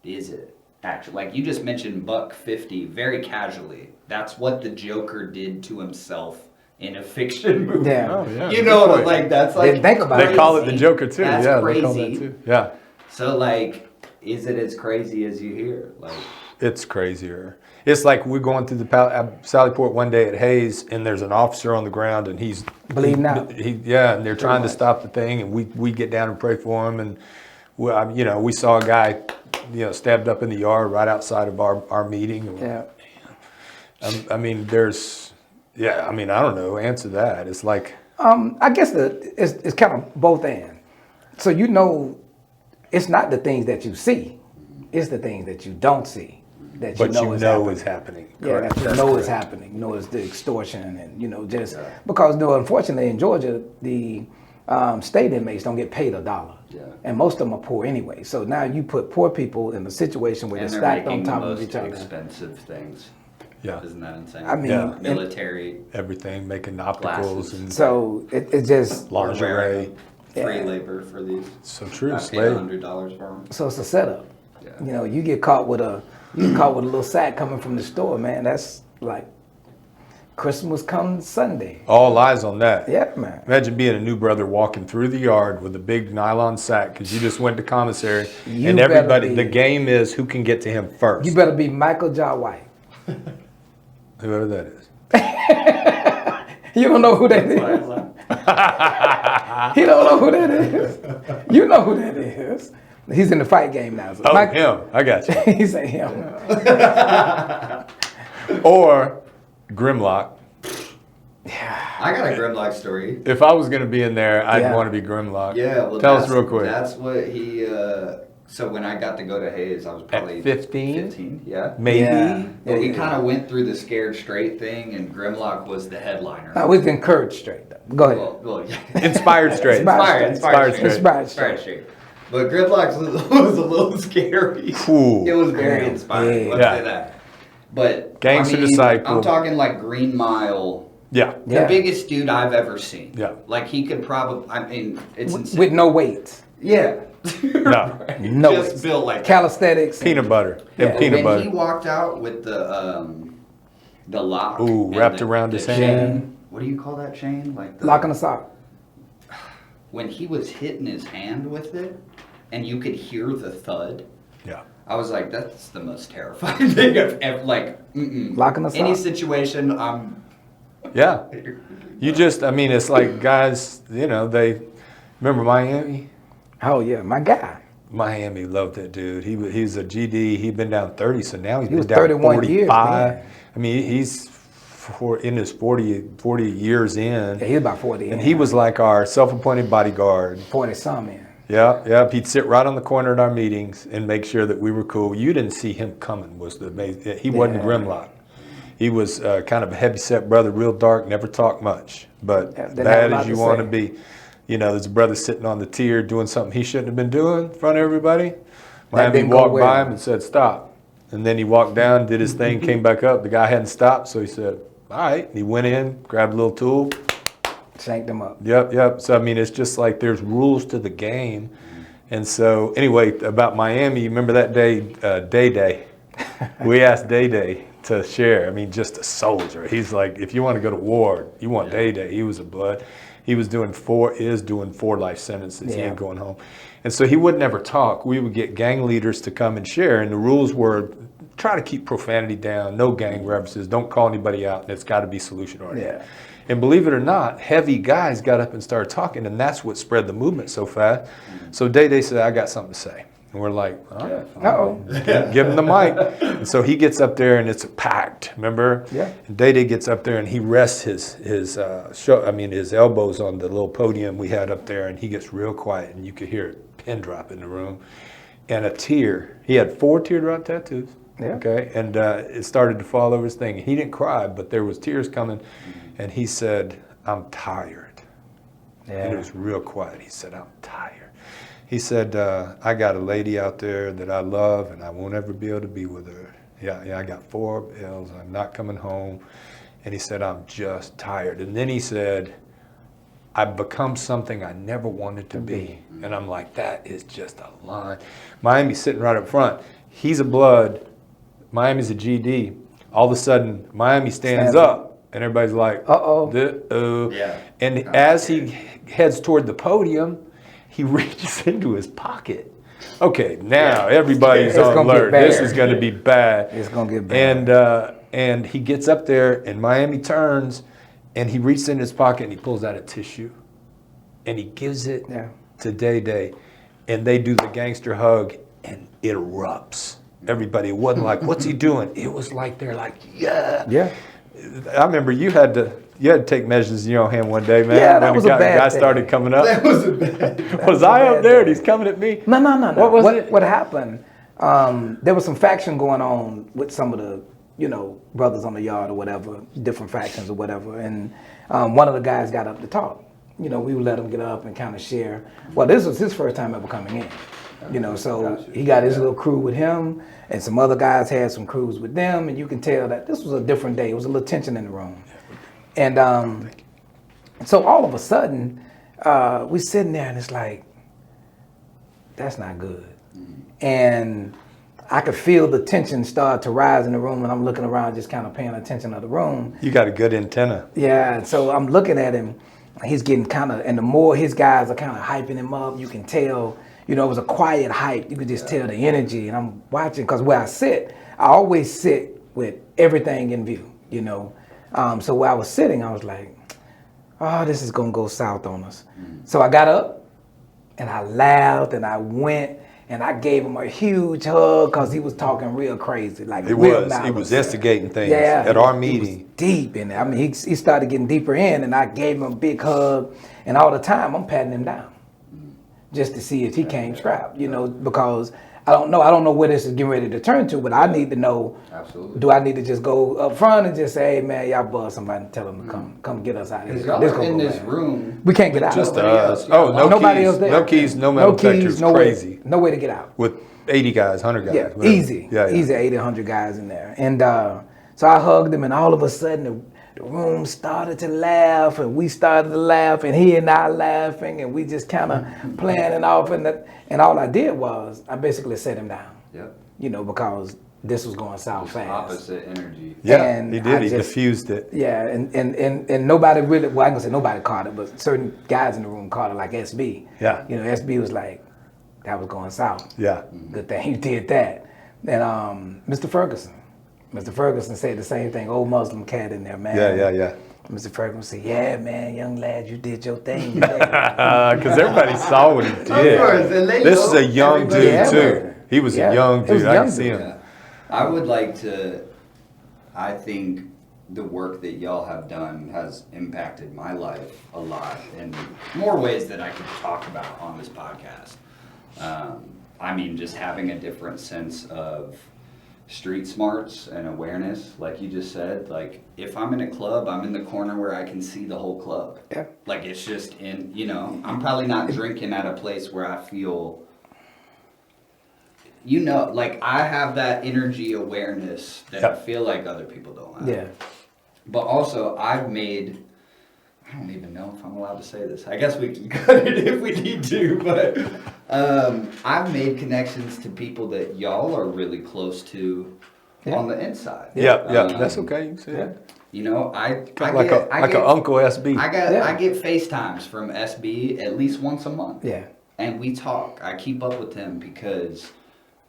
is it actually? Like, you just mentioned $1.50 very casually. That's what the Joker did to himself in a fiction movie. Yeah. Oh, yeah. You know what? Like, that's like Didn't think about They call it the Joker too. That's yeah, crazy. they call that too. Yeah. So, like, is it as crazy as you hear? Like, It's crazier. It's like we're going through the Sallyport one day at Hayes, and there's an officer on the ground, and he's Bleeding out. and they're trying to stop the thing, and we get down and pray for him, and we saw a guy, stabbed up in the yard right outside of our meeting. And Yeah. I mean, I don't know. Answer that. It's like, I guess it's kind of both and. So it's not the things that you see, it's the things that you don't see that but you know is happening. Yeah, Correct. that That's is correct. happening. It's the extortion and because unfortunately in Georgia the state inmates don't get paid $1. Yeah. And most of them are poor anyway. So now you put poor people in a situation where and they're they're stacked on making the top of most each other. expensive things. Yeah. Isn't that insane? I mean, Yeah. Military, Everything, making opticals Glasses. and So it's just lingerie. free Yeah. labor for these. So true. I paid Slave. $100 for them. so it's a setup. Yeah. You get caught with a little sack coming from the store, man. That's like Christmas comes Sunday. All eyes on that. Yeah, man. Imagine being a new brother walking through the yard with a big nylon sack because you just went to commissary, You and better everybody. be- The game is who can get to him first. You better be Michael J. White. Whoever that is. You don't know who that is. He don't know who that is. You know who that is. He's in the fight game now. So Oh, him. I got you. He's a him. Or Grimlock. I got a Grimlock story. If I was going to be in there, I'd Yeah. want to be Grimlock. Yeah, well, Tell us real quick. That's what he. So when I got to go to Hayes, I was probably 15? 15, yeah. Maybe. Yeah. But we kind of went through the Scared Straight thing, and Grimlock was the headliner. No, we've been encouraged straight. Though. Go ahead. Well, yeah. Inspired straight. Inspired straight. Inspired straight. But Grimlock was a little scary. Ooh. It was very inspiring. Yeah. Let's Yeah. say that. But Gangster Disciple. I'm talking like Green Mile. Yeah. The Yeah. biggest dude I've ever seen. Yeah. Like he could probably. I mean, it's insane. With no weights. Yeah. No. No Just weights. built like that. Calisthenics. Peanut butter. And Yeah. peanut When he butter. walked out with the lock. Ooh, and wrapped the around his chain. hand. What do you call that chain? Like the, Lock in the sock. when he was hitting his hand with it, and you could hear the thud. Yeah. I was like, that's the most terrifying thing I've ever, like, Lock in the any sock. situation, I'm... Yeah. It's like guys, they remember Miami? Oh yeah, my guy. Miami loved that dude. He's a GD. He'd been down 30, so now he's He been was down 31 45. years, man. I mean, he's in his 40 years in. Yeah, he's about 40. And he was like our self-appointed bodyguard. 40 some in. Yeah. He'd sit right on the corner at our meetings and make sure that we were cool. You didn't see him coming. Was the amazing. He wasn't Grimlock. He was kind of a heavy-set brother, real dark, never talked much, but Yeah, didn't have a bad lot as you to want to say. be. There's a brother sitting on the tier doing something he shouldn't have been doing in front of everybody. Miami didn't go walked by well. him and said, "Stop." And then he walked down, did his thing, came back up. The guy hadn't stopped, so he said, all right. He went in, grabbed a little tool. Shanked them up. Yep. So, I mean, it's just like there's rules to the game. And so, anyway, about Miami, you remember that day, Day. We asked Day to share. I mean, just a soldier. He's like, if you want to go to war, you want Day. He was a blood. He was doing 4 life sentences. He ain't going home. And so he would never talk. We would get gang leaders to come and share. And the rules were try to keep profanity down, no gang references, don't call anybody out, and it's got to be solution oriented. Yeah. And believe it or not, heavy guys got up and started talking, and that's what spread the movement so fast. So Day said, I got something to say. And we're like, all right, Uh-oh. give him the mic. And so he gets up there, and it's packed, remember? Yeah. And Day gets up there, and he rests his elbows on the little podium we had up there, and he gets real quiet, and you could hear a pin drop in the room. And a tear. He had 4 teardrop tattoos. Yeah. Okay. And it started to fall over his thing. He didn't cry, but there was tears coming. And he said, I'm tired. Yeah. And it was real quiet. He said, I'm tired. He said, I got a lady out there that I love, and I won't ever be able to be with her. Yeah, I got 4 bills. I'm not coming home. And he said, I'm just tired. And then he said, I've become something I never wanted to be. And I'm like, that is just a line. Miami's sitting right up front. He's a blood. Miami's a GD. All of a sudden, Miami stands up, and everybody's like, uh-oh. Yeah. And as he heads toward the podium, he reaches into his pocket. Okay, now everybody's It's on gonna alert. get bad. This is going to be bad. It's going to get bad. And he gets up there, and Miami turns, and he reaches in his pocket, and he pulls out a tissue, and he gives it to Day. And they do the gangster hug, and it erupts. Everybody, it wasn't like, what's he doing? It was like, they're like, yeah. Yeah. I remember you had to take measures in your own hand one day, man. Yeah, that when was the a bad guy thing. started coming up. That was a bad. Was I up there and he's coming at me? No. What was it? What happened? There was some faction going on with some of the, brothers on the yard or whatever, different factions or whatever. And one of the guys got up to talk. We would let him get up and kind of share. Well, this was his first time ever coming in. So he got his little crew with him, and some other guys had some crews with them, and you can tell that this was a different day. It was a little tension in the room. And so all of a sudden, we sitting there, and it's like, that's not good. And I could feel the tension start to rise in the room, and I'm looking around just kind of paying attention to the room. You got a good antenna. Yeah, so I'm looking at him. He's getting kind of, and the more his guys are kind of hyping him up, you can tell, it was a quiet hype. You could just tell the energy. And I'm watching, because where I sit, I always sit with everything in view, So where I was sitting, I was like, oh, this is going to go south on us. So I got up, and I laughed, and I went, and I gave him a huge hug, because he was talking real crazy. Like, He was instigating things at our meeting. He was deep in there. I mean, he started getting deeper in, and I gave him a big hug, and all the time I'm patting him down just to see if he came scrapped, because I don't know where this is getting ready to turn to, but I need to know, Absolutely. Do I need to just go up front and just say, hey, man, y'all buzz somebody and tell them to come get us out of here. Y'all This are gonna in go this bad. room. We can't get out. Just Nobody us. else. Oh, no Nobody keys. else there. No keys, no metal detectors. no Crazy. way, no way to get out. With 80 guys, 100 guys. Yeah, whatever. easy. Yeah. Easy, 80, 100 guys in there. And so I hugged him, and all of a sudden the room started to laugh, and we started to laugh, and he and I laughing, and we just kind of playing off. And all I did was I basically set him down. Yep. Because this was going south fast. Opposite energy. Yeah, And he did. I He just- diffused it. Yeah, and nobody really, well, I'm going to say nobody caught it, but certain guys in the room caught it, like SB. Yeah. SB was like, that was going south. Yeah. Good thing you did that. And Mr. Ferguson said the same thing, old Muslim cat in there, man. Yeah. Mr. Ferguson said, yeah, man, young lad, you did your thing today. Because everybody saw what he did. course, and they This is know a young everybody- dude, Yeah, too. man. He was Yeah, a young it was dude. I young can see dude. him. Yeah. I would like to, I think the work that y'all have done has impacted my life a lot in more ways than I could talk about on this podcast. Just having a different sense of street smarts and awareness, like you just said. Like, if I'm in a club, I'm in the corner where I can see the whole club. Yeah. Like, it's just I'm probably not drinking at a place where I feel, you know, like I have that energy awareness that I feel like other people don't have. Yeah. But also, I've made, I don't even know if I'm allowed to say this. I guess we can cut it if we need to, but I've made connections to people that y'all are really close to on the inside. Yeah, that's okay. You can say it. You know, I Like get an Uncle SB. I get FaceTimes from SB at least once a month. Yeah. And we talk. I keep up with him because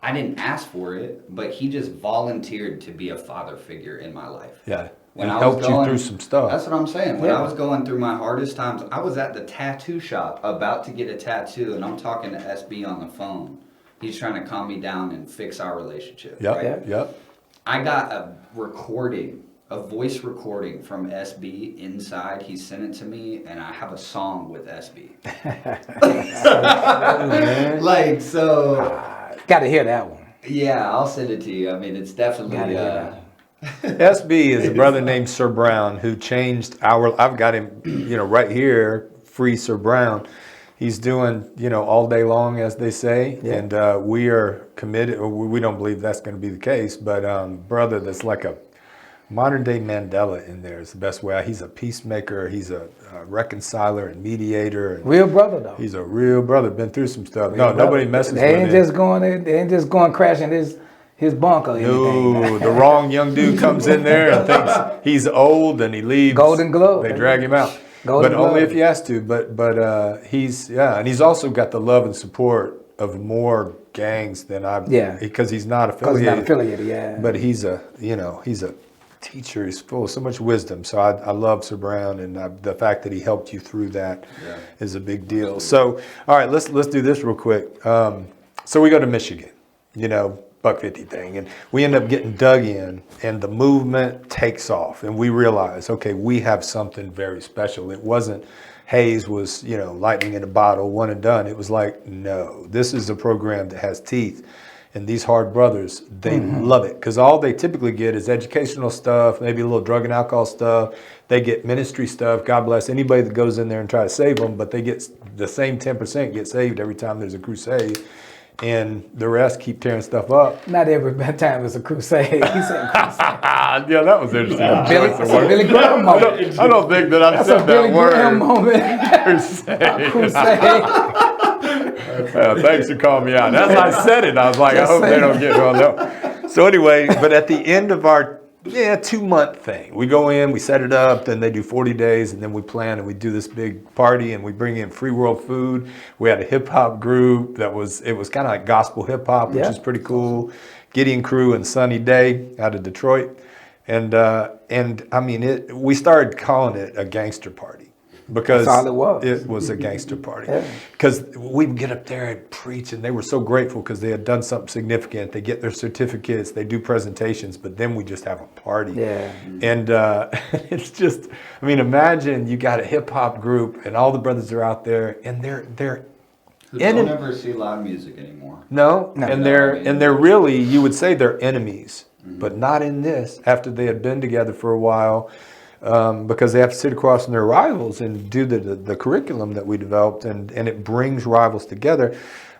I didn't ask for it, but he just volunteered to be a father figure in my life. Yeah. When It I helped was you through some stuff. That's what I'm saying. When I was going through my hardest times, I was at the tattoo shop about to get a tattoo, and I'm talking to SB on the phone. He's trying to calm me down and fix our relationship. Yep. I got a recording, a voice recording from SB inside. He sent it to me, and I have a song with SB. Like, so. Got to hear that one. Yeah, I'll send it to you. I mean, it's definitely. SB is a brother named Sir Brown who changed I've got him, right here, free Sir Brown. He's doing, all day long, as they say. Yeah. And we are committed. We don't believe that's going to be the case. But brother, that's like a modern day Mandela in there is the best way. He's a peacemaker. He's a reconciler and mediator. And real brother, though. He's a real brother. Been through some stuff. Nobody messes with him. They ain't just going crashing his bunker. No, the wrong young dude comes in there and thinks he's old and he leaves. Golden Glove. They drag him out. But only if he has to. But he's and he's also got the love and support of more gangs than because he's not affiliated. But he's a teacher. He's full of so much wisdom. So I love Sir Brown, and the fact that he helped you through that is a big deal. So all right, let's do this real quick. So we go to Michigan, Buck 50 thing, and we end up getting dug in, and the movement takes off, and we realize, okay, we have something very special. It wasn't Hayes was, lightning in a bottle, one and done. It was like, no, this is a program that has teeth, and these hard brothers, they love it, because all they typically get is educational stuff, maybe a little drug and alcohol stuff. They get ministry stuff. God bless anybody that goes in there and try to save them, but they get the same 10% get saved every time there's a crusade. And the rest keep tearing stuff up. Not every time it's a crusade. He said crusade. Yeah, that was interesting. Billy Graham moment. I don't think that I've said that Billy word. Graham moment. Crusade. Thanks for calling me out. As I said it, I was like, I hope they don't get well. No. So anyway, but at the end of our 2-month thing, we go in, we set it up, then they do 40 days, and then we plan and we do this big party, and we bring in free world food. We had a hip hop group it was kind of like gospel hip hop, which is pretty cool. Gideon Crew and Sunny Day out of Detroit, and I mean we started calling it a gangster party. Because that's all it was a gangster party. Because we would get up there and preach, and they were so grateful because they had done something significant. They get their certificates, they do presentations, but then we just have a party. Yeah. And it's just, I mean, imagine you got a hip hop group, and all the brothers are out there, and they're who don't never see live music anymore. No. And they're really, you would say they're enemies, but not in this. After they had been together for a while. Because they have to sit across from their rivals and do the curriculum that we developed, and it brings rivals together.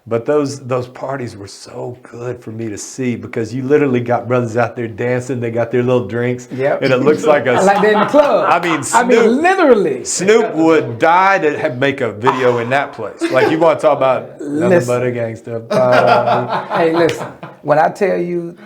But those parties were so good for me to see, because you literally got brothers out there dancing. They got their little drinks, and it looks like like they're in the club. I mean, literally. Snoop would die to make a video in that place. Like, you want to talk about nothing but a gangster party. Hey, listen. When I tell you,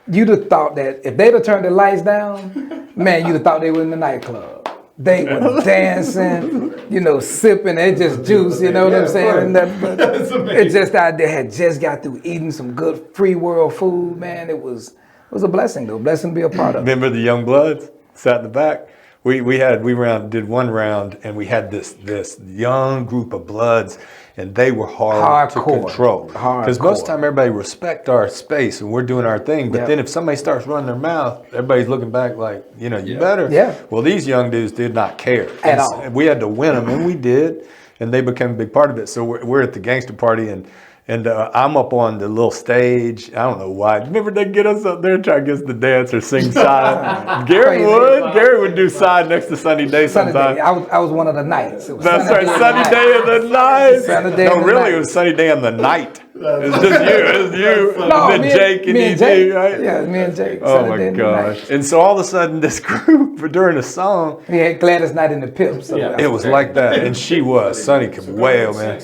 you'd have thought that if they'd have turned the lights down, man, you'd have thought they were in the nightclub. They were dancing, sipping. They just juice, what I'm saying? It's just out there, had just got through eating some good free world food, man. It was a blessing, though. Blessing to be a part of. Remember the young bloods sat in the back? We did one round, and we had this young group of bloods, and they were hard to control. Because most of the time everybody respect our space and we're doing our thing. But then if somebody starts running their mouth, everybody's looking back like, you better. Yeah. Well, these young dudes did not care. At all. We had to win them, and we did. And they became a big part of it. So we're at the gangster party, and I'm up on the little stage. I don't know why. Remember, they get us up there and try to get us to dance or sing side. Gary would do side next to Sunny Day sometimes. I was one of the nights. That's right, Sunny Day of the night. No, really, it was Sunny Day on the night. It's just you. It's you. No, and then Jake and me and ED, Jake. right? Yeah, me and Jake. Oh Saturday my night. gosh. And so all of a sudden this group during the song, Yeah, glad it's not in the pip. So Yeah. it was like that. And she was. Sonny could wail, man.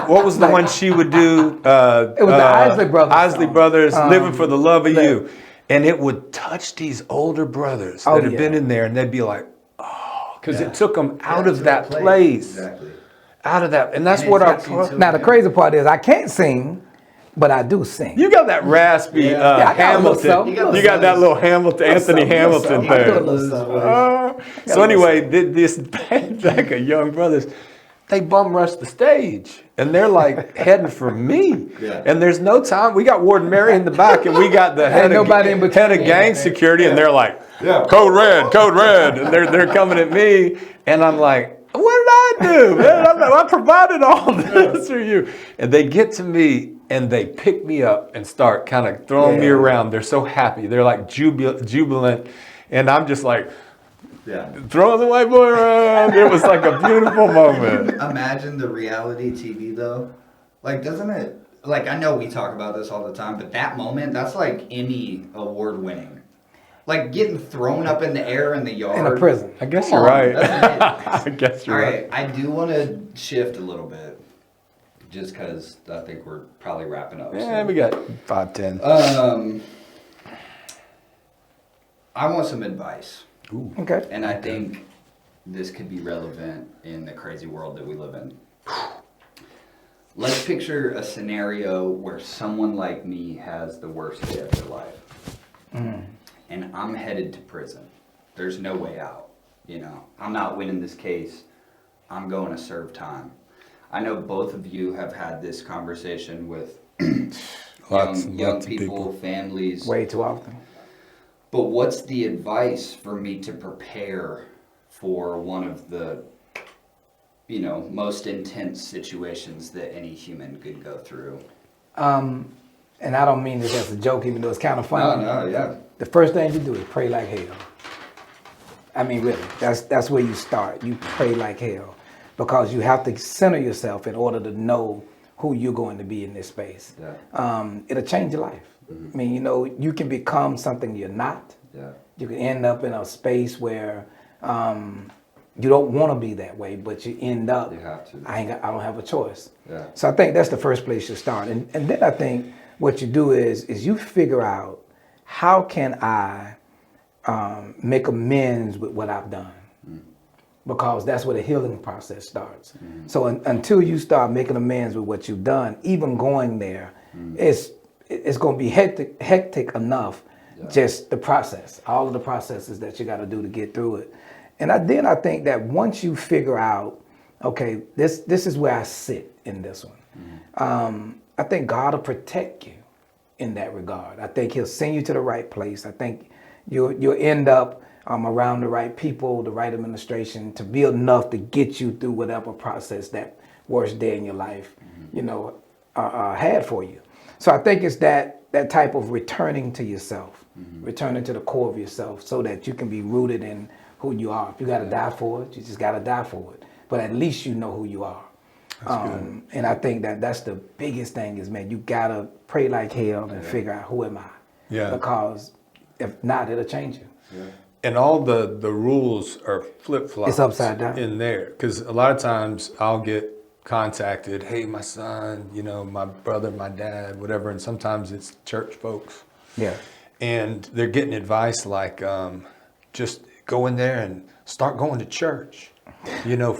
What was the one she would do? It was the Isley Brothers Isley song. Brothers, Living for the Love of You. And it would touch these older brothers that had been in there, and they'd be like, oh, because it took them out of that place. Exactly. Out of that. And that's And it what our... takes you to- Now the crazy part is I can't sing, but I do sing. You got that raspy I got a little Hamilton. something. You got that little Hamilton, Anthony Hamilton I do a thing. little something. So anyway, this band back of young brothers, they bum rushed the stage, and they're like heading for me. Yeah. And there's no time. We got Warden Mary in the back, and we got the head nobody in of, between. head of gang security, and they're like, code red, and they're coming at me, and I'm like, what did I do, man? I provided all this for you. And they get to me, and they pick me up and start kind of throwing me around. They're so happy. They're like jubilant, and I'm just like, throwing the white boy around. It was like a beautiful moment. Imagine the reality TV though. Like, doesn't it? Like, I know we talk about this all the time, but that moment, that's like Emmy award winning. Like getting thrown up in the air in the yard. In a prison. I guess Come you're on, right. that's I guess you're All right. right, I do want to shift a little bit, just because I think we're probably wrapping up. Yeah, soon. we got 5, 10. I want some advice. Okay. And I think this could be relevant in the crazy world that we live in. Let's picture a scenario where someone like me has the worst day of their life. And I'm headed to prison. There's no way out. You know, I'm not winning this case. I'm going to serve time. I know both of you have had this conversation with young people, families. Way too often. But what's the advice for me to prepare for one of the, most intense situations that any human could go through? And I don't mean this as a joke, even though it's kind of funny. No, yeah. The first thing you do is pray like hell. I mean, really, that's where you start. You pray like hell because you have to center yourself in order to know who you're going to be in this space. Yeah. It'll change your life. I mean, you can become something you're not. Yeah. You can end up in a space where you don't want to be that way, but you end up. You have to. I don't have a choice. Yeah. So I think that's the first place you start, and then I think what you do is you figure out how can I make amends with what I've done, because that's where the healing process starts. So until you start making amends with what you've done, even going there, it's going to be hectic enough. Yeah. Just the process, all of the processes that you got to do to get through it. And then I think that once you figure out, okay, this is where I sit in this one. I think God will protect you in that regard. I think He'll send you to the right place. I think you'll end up around the right people, the right administration, to be enough to get you through whatever process that worst day in your life, had for you. So I think it's that type of returning to yourself, returning to the core of yourself, so that you can be rooted in who you are. If you got to die for it, you just got to die for it. But at least you know who you are. And I think that's the biggest thing is, man, you got to pray like hell and figure out who am I. Yeah. Because if not, it'll change you. Yeah. And all the rules are flip-flops. It's upside down. In there. Because a lot of times I'll get contacted, hey, my son, my brother, my dad, whatever. And sometimes it's church folks. Yeah. And they're getting advice like, just go in there and start going to church.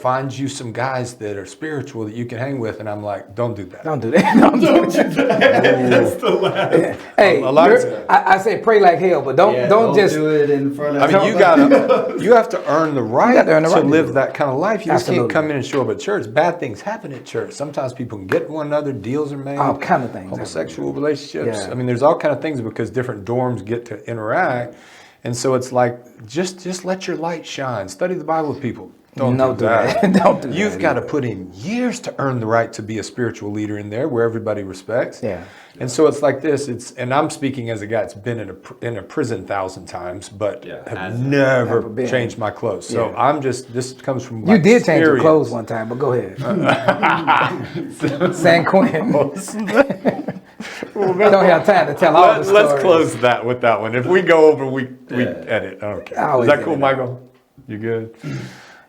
Find you some guys that are spiritual that you can hang with. And I'm like, don't do that. Don't do that. Don't do that. That's the last. Hey, A lot of- I say pray like hell, but don't just do it in front of. I mean, you have to earn the right to earn the right to to live do it. that kind of life. You just Absolutely. can't come in and show up at church. Bad things happen at church. Sometimes people can get one another, deals are made. all kind of things. Homosexual relationships. Yeah. I mean, there's all kind of things because different dorms get to interact. And so it's like, just let your light shine. Study the Bible with people. Don't do that. Don't do that. You've got to put in years to earn the right to be a spiritual leader in there where everybody respects. Yeah. And so it's like this. And I'm speaking as a guy that's been in a prison 1,000 times, but have never been. changed my clothes. So this comes from You did change your experience. clothes one time, but go ahead. San Quentin. Don't have time to tell all the stories. Let's close that with that one. If we go over, we edit. I don't care. Is that cool, Michael? You good?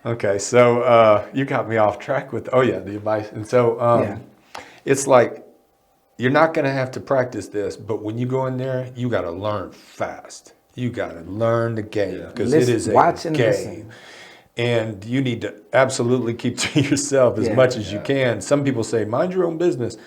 Okay, so you got me off track with the advice. And so it's like, you're not going to have to practice this, but when you go in there, you got to learn fast. You got to learn the game because it is a game. And you need to absolutely keep to yourself as much as you can. Some people say, mind your own business.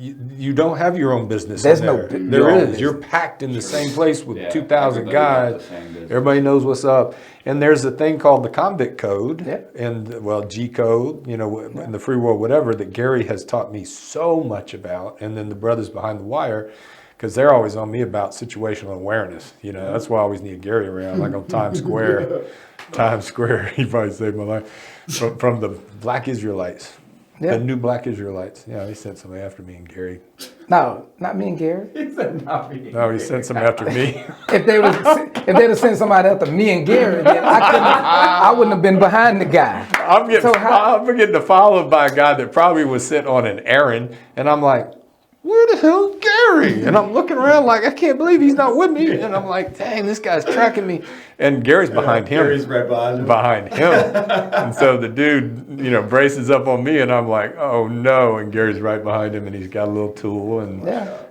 You don't have your own business. There's in there. There is. You're packed in the same place with 2,000 guys. Everybody knows what's up. And there's a thing called the convict code and G code, in the free world, whatever, that Gary has taught me so much about. And then the brothers behind the wire, because they're always on me about situational awareness. That's why I always need Gary around, like on Times Square. Times Square, he probably saved my life. From the Black Israelites. The new Black Israelites. Yeah, he sent some after me and Gary. No, not me and Gary. He said not me. No, he sent some after me. If they'd have sent somebody after me and Gary, then I wouldn't have been behind the guy. I'm getting followed by a guy that probably was sent on an errand, and I'm like, where the hell's Gary? And I'm looking around like, I can't believe he's not with me. And I'm like, dang, this guy's tracking me. And Gary's behind him. Gary's right behind him. And so the dude, braces up on me, and I'm like, oh no. And Gary's right behind him, and he's got a little tool. And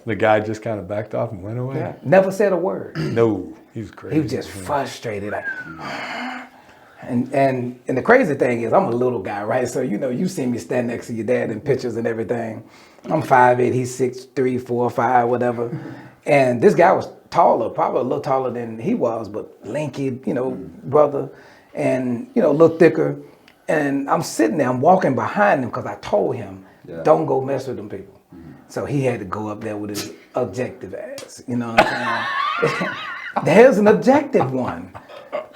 the guy just kind of backed off and went away. Yeah. Never said a word. No, he was crazy. He was just frustrated. Like, and the crazy thing is, I'm a little guy, right? So, you see me stand next to your dad in pictures and everything. I'm 5'8", he's 6'3", 4, 5, whatever. And this guy was taller, probably a little taller than he was, but lanky, brother, and, a little thicker. And I'm sitting there, I'm walking behind him because I told him, don't go mess with them people. So he had to go up there with his objective ass, you know what I'm saying? There's an objective one.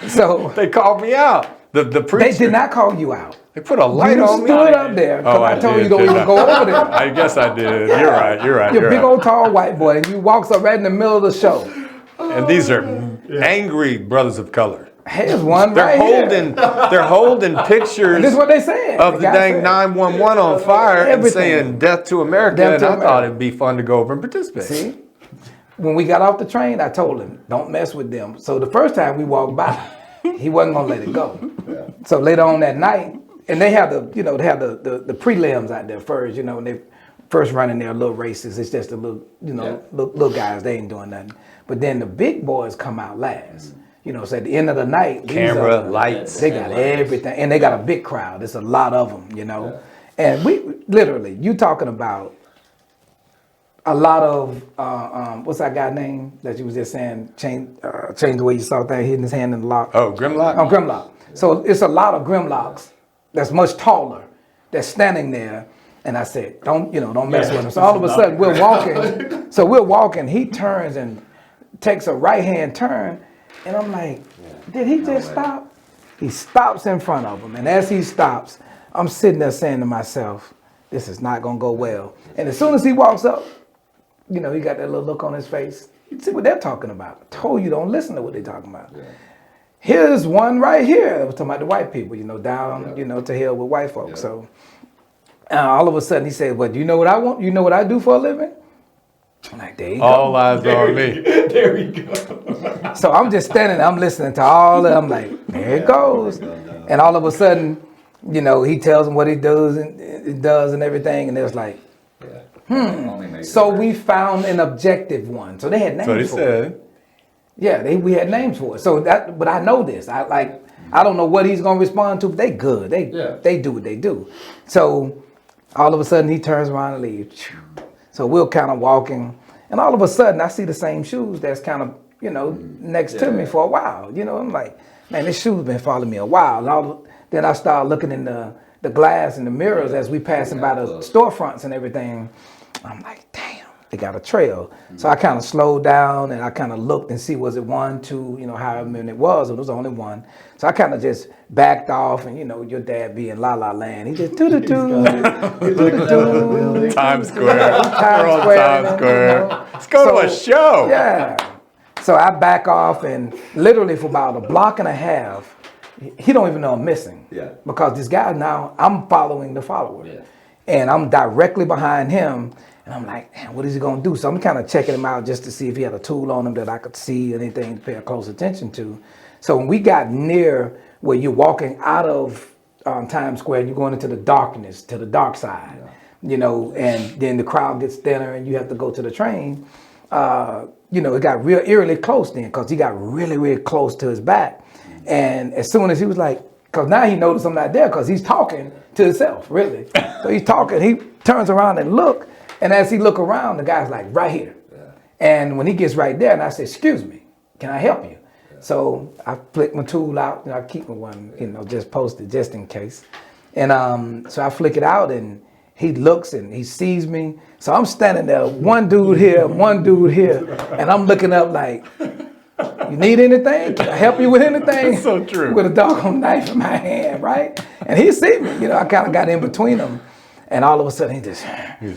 So they called me out. The preacher. They did not call you out. They put a light on me. You stood up there because I told you don't even go over there. I guess I did. Yeah. You're right. You're a big old tall white boy, and you walks up right in the middle of the show. And these are angry brothers of color. Here's one right here. They're holding pictures. This is what they said. Of the dang 911 on fire and saying "Death to America." And I thought it'd be fun to go over and participate. See, when we got off the train, I told him, "Don't mess with them." So the first time we walked by, he wasn't gonna let it go. So later on that night. And they have the prelims out there first, when they first running their little races. It's just the little guys, they ain't doing nothing. But then the big boys come out last. So at the end of the night, camera, lights, they got everything, and they got a big crowd. There's a lot of them, And we literally, you talking about a lot of what's that guy name that you was just saying? Change the way you saw things, hitting his hand in the lock. Oh, Grimlock. Oh, Grimlock. So it's a lot of Grimlocks that's much taller, that's standing there. And I said, don't mess with him. So all of a sudden we're walking. He turns and takes a right-hand turn. And I'm like, did he just stop? He stops in front of him. And as he stops, I'm sitting there saying to myself, this is not going to go well. And as soon as he walks up, he got that little look on his face. You see what they're talking about. I told you, don't listen to what they're talking about. Yeah. Here's one right here. I was talking about the white people, down, to hell with white folks. Yeah. So all of a sudden he said, well, you know what I want? You know what I do for a living? I'm like, there you go. All eyes on me. There we go. So I'm just standing there, I'm listening to all that. I'm like, there it goes. And all of a sudden, he tells them what he does and everything. And it was like, So we found an objective one. So they had names for it. So he said. Yeah, we had names for it. So but I know this. I don't know what he's gonna respond to, but they good. They do what they do. So all of a sudden he turns around and leaves. So we're kind of walking, and all of a sudden I see the same shoes that's kind of next to me for a while. I'm like, man, this shoe's been following me a while. And then I start looking in the glass and the mirrors as we passing by the storefronts and everything. I'm like, damn, it got a trail. So I kind of slowed down and I kind of looked and see, was it 1, 2, however many it was. It was only one. So I kind of just backed off, and your dad being La La Land, he just doo-doo-doo, doo-doo-doo. Times Square. Times We're on Square, Times man, Square. Let's go to a show. Yeah. So I back off, and literally for about a block and a half, he don't even know I'm missing. Yeah. Because this guy now, I'm following the follower. Yeah. And I'm directly behind him, and I'm like, man, what is he gonna do? So I'm kind of checking him out just to see if he had a tool on him that I could see, anything to pay close attention to. So when we got near where you're walking out of Times Square, and you're going into the darkness, to the dark side, and then the crowd gets thinner and you have to go to the train, it got real eerily close then, because he got really, really close to his back. And as soon as he was like, because now he noticed I'm not there, because he's talking to himself, really. So he's talking, he turns around and look, and as he look around, the guy's like, right here. Yeah. And when he gets right there, and I say, excuse me, can I help you? Yeah. So I flick my tool out, I keep my one, just posted just in case. And so I flick it out, and he looks and he sees me. So I'm standing there, one dude here, and I'm looking up like, you need anything? Can I help you with anything? That's so true. With a doggone knife in my hand, right? And he see me, I kind of got in between them. And all of a sudden he was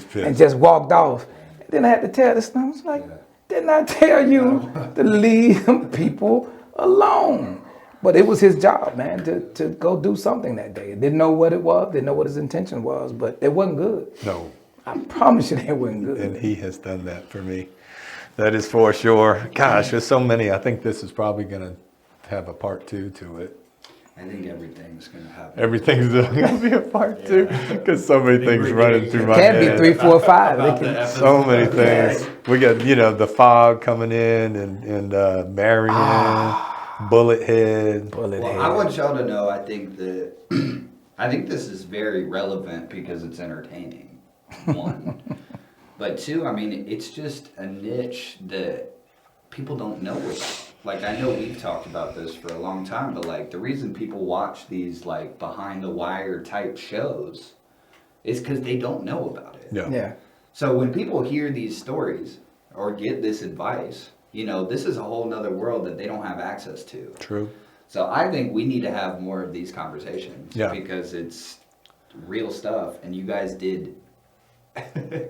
pissed. And just walked off. And then I had to tell this, I was like, didn't I tell you to leave them people alone? But it was his job, man, to go do something that day. Didn't know what it was, didn't know what his intention was, but it wasn't good. No. I promise you it wasn't good. And he has done that for me. That is for sure. Gosh, there's so many. I think this is probably going to have a part 2 to it. I think everything's going to happen. Everything's going to be a part 2 because so many things running through my head. It can be 3, 4, 5. So many things. We got, the fog coming in and Marion, Bullet Head. I want y'all to know, I think that, I think this is very relevant because it's entertaining, 1. But 2, it's just a niche that people don't know about. Like, I know we've talked about this for a long time, but the reason people watch these behind the wire type shows is because they don't know about it. Yeah. So when people hear these stories or get this advice, this is a whole nother world that they don't have access to. True. So I think we need to have more of these conversations because it's real stuff, and you guys did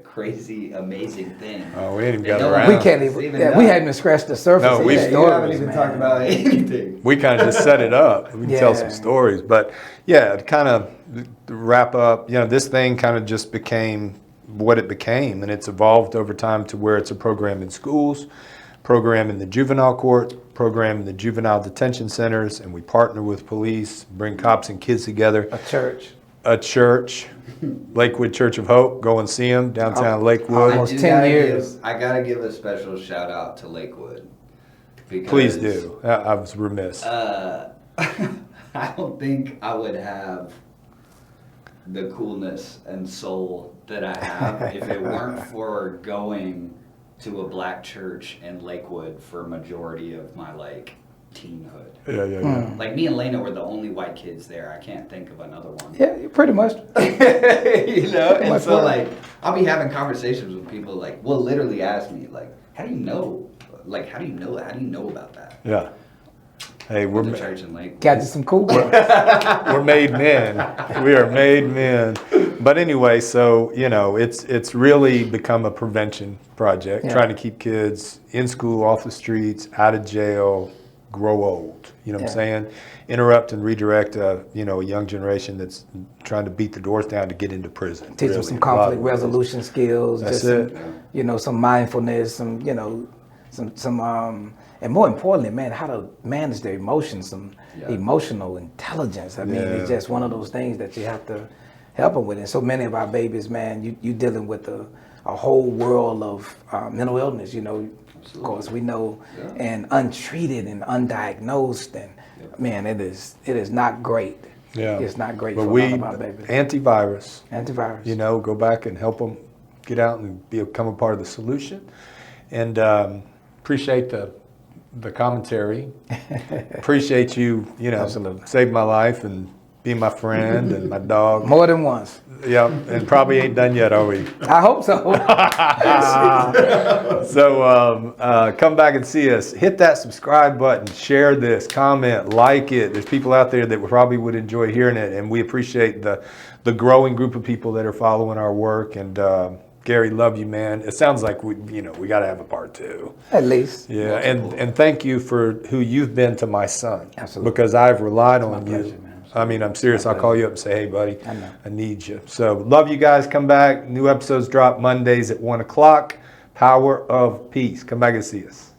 crazy, amazing thing. Oh, we ain't even got around. We can't even, we haven't even scratched the surface. No, we haven't even talked about anything. We kind of just set it up. We can tell some stories. But to kind of wrap up, this thing kind of just became what it became, and it's evolved over time to where it's a program in schools, program in the juvenile court, program in the juvenile detention centers, and we partner with police, bring cops and kids together. A church, Lakewood Church of Hope. Go and see them downtown Lakewood. Almost 10 years. I gotta give a special shout out to Lakewood. Please do. I was remiss. I don't think I would have the coolness and soul that I have if it weren't for going to a black church in Lakewood for a majority of my teenhood. Yeah. Me and Lena were the only white kids there. I can't think of another one. Yeah, pretty much. And so I'll be having conversations with people will literally ask me how do you know? How do you know about that? Yeah. Hey, we're the church in Lakewood. Got you some cool ones. We're made men. We are made men. But anyway, so it's really become a prevention project, trying to keep kids in school, off the streets, out of jail, grow old. You know what I'm saying? Interrupt and redirect a young generation that's trying to beat the doors down to get into prison. Teach them some conflict resolution skills. That's some mindfulness, some and more importantly, man, how to manage their emotions, some emotional intelligence. It's just one of those things that you have to help them with. And so many of our babies, man, you dealing with a whole world of mental illness, Of course, we know, and untreated and undiagnosed, and man, it is not great. Yeah, it's not great but for a lot of our babies. Antivirus. Go back and help them get out and become a part of the solution. And appreciate the commentary. Appreciate you, Absolutely. saved my life and being my friend and my dog. More than once. Yep, and probably ain't done yet, are we? I hope so. So come back and see us. Hit that subscribe button, share this, comment, like it. There's people out there that probably would enjoy hearing it, and we appreciate the growing group of people that are following our work. And Gary, love you, man. It sounds like we got to have a part 2. At least. Yeah, and thank you for who you've been to my son. Absolutely. Because I've relied on you. pleasure, man. I mean, I'm serious. I'll call you up and say, hey, buddy, I know. I need you. So love you guys. Come back. New episodes drop Mondays at 1 o'clock. Power of Peace. Come back and see us.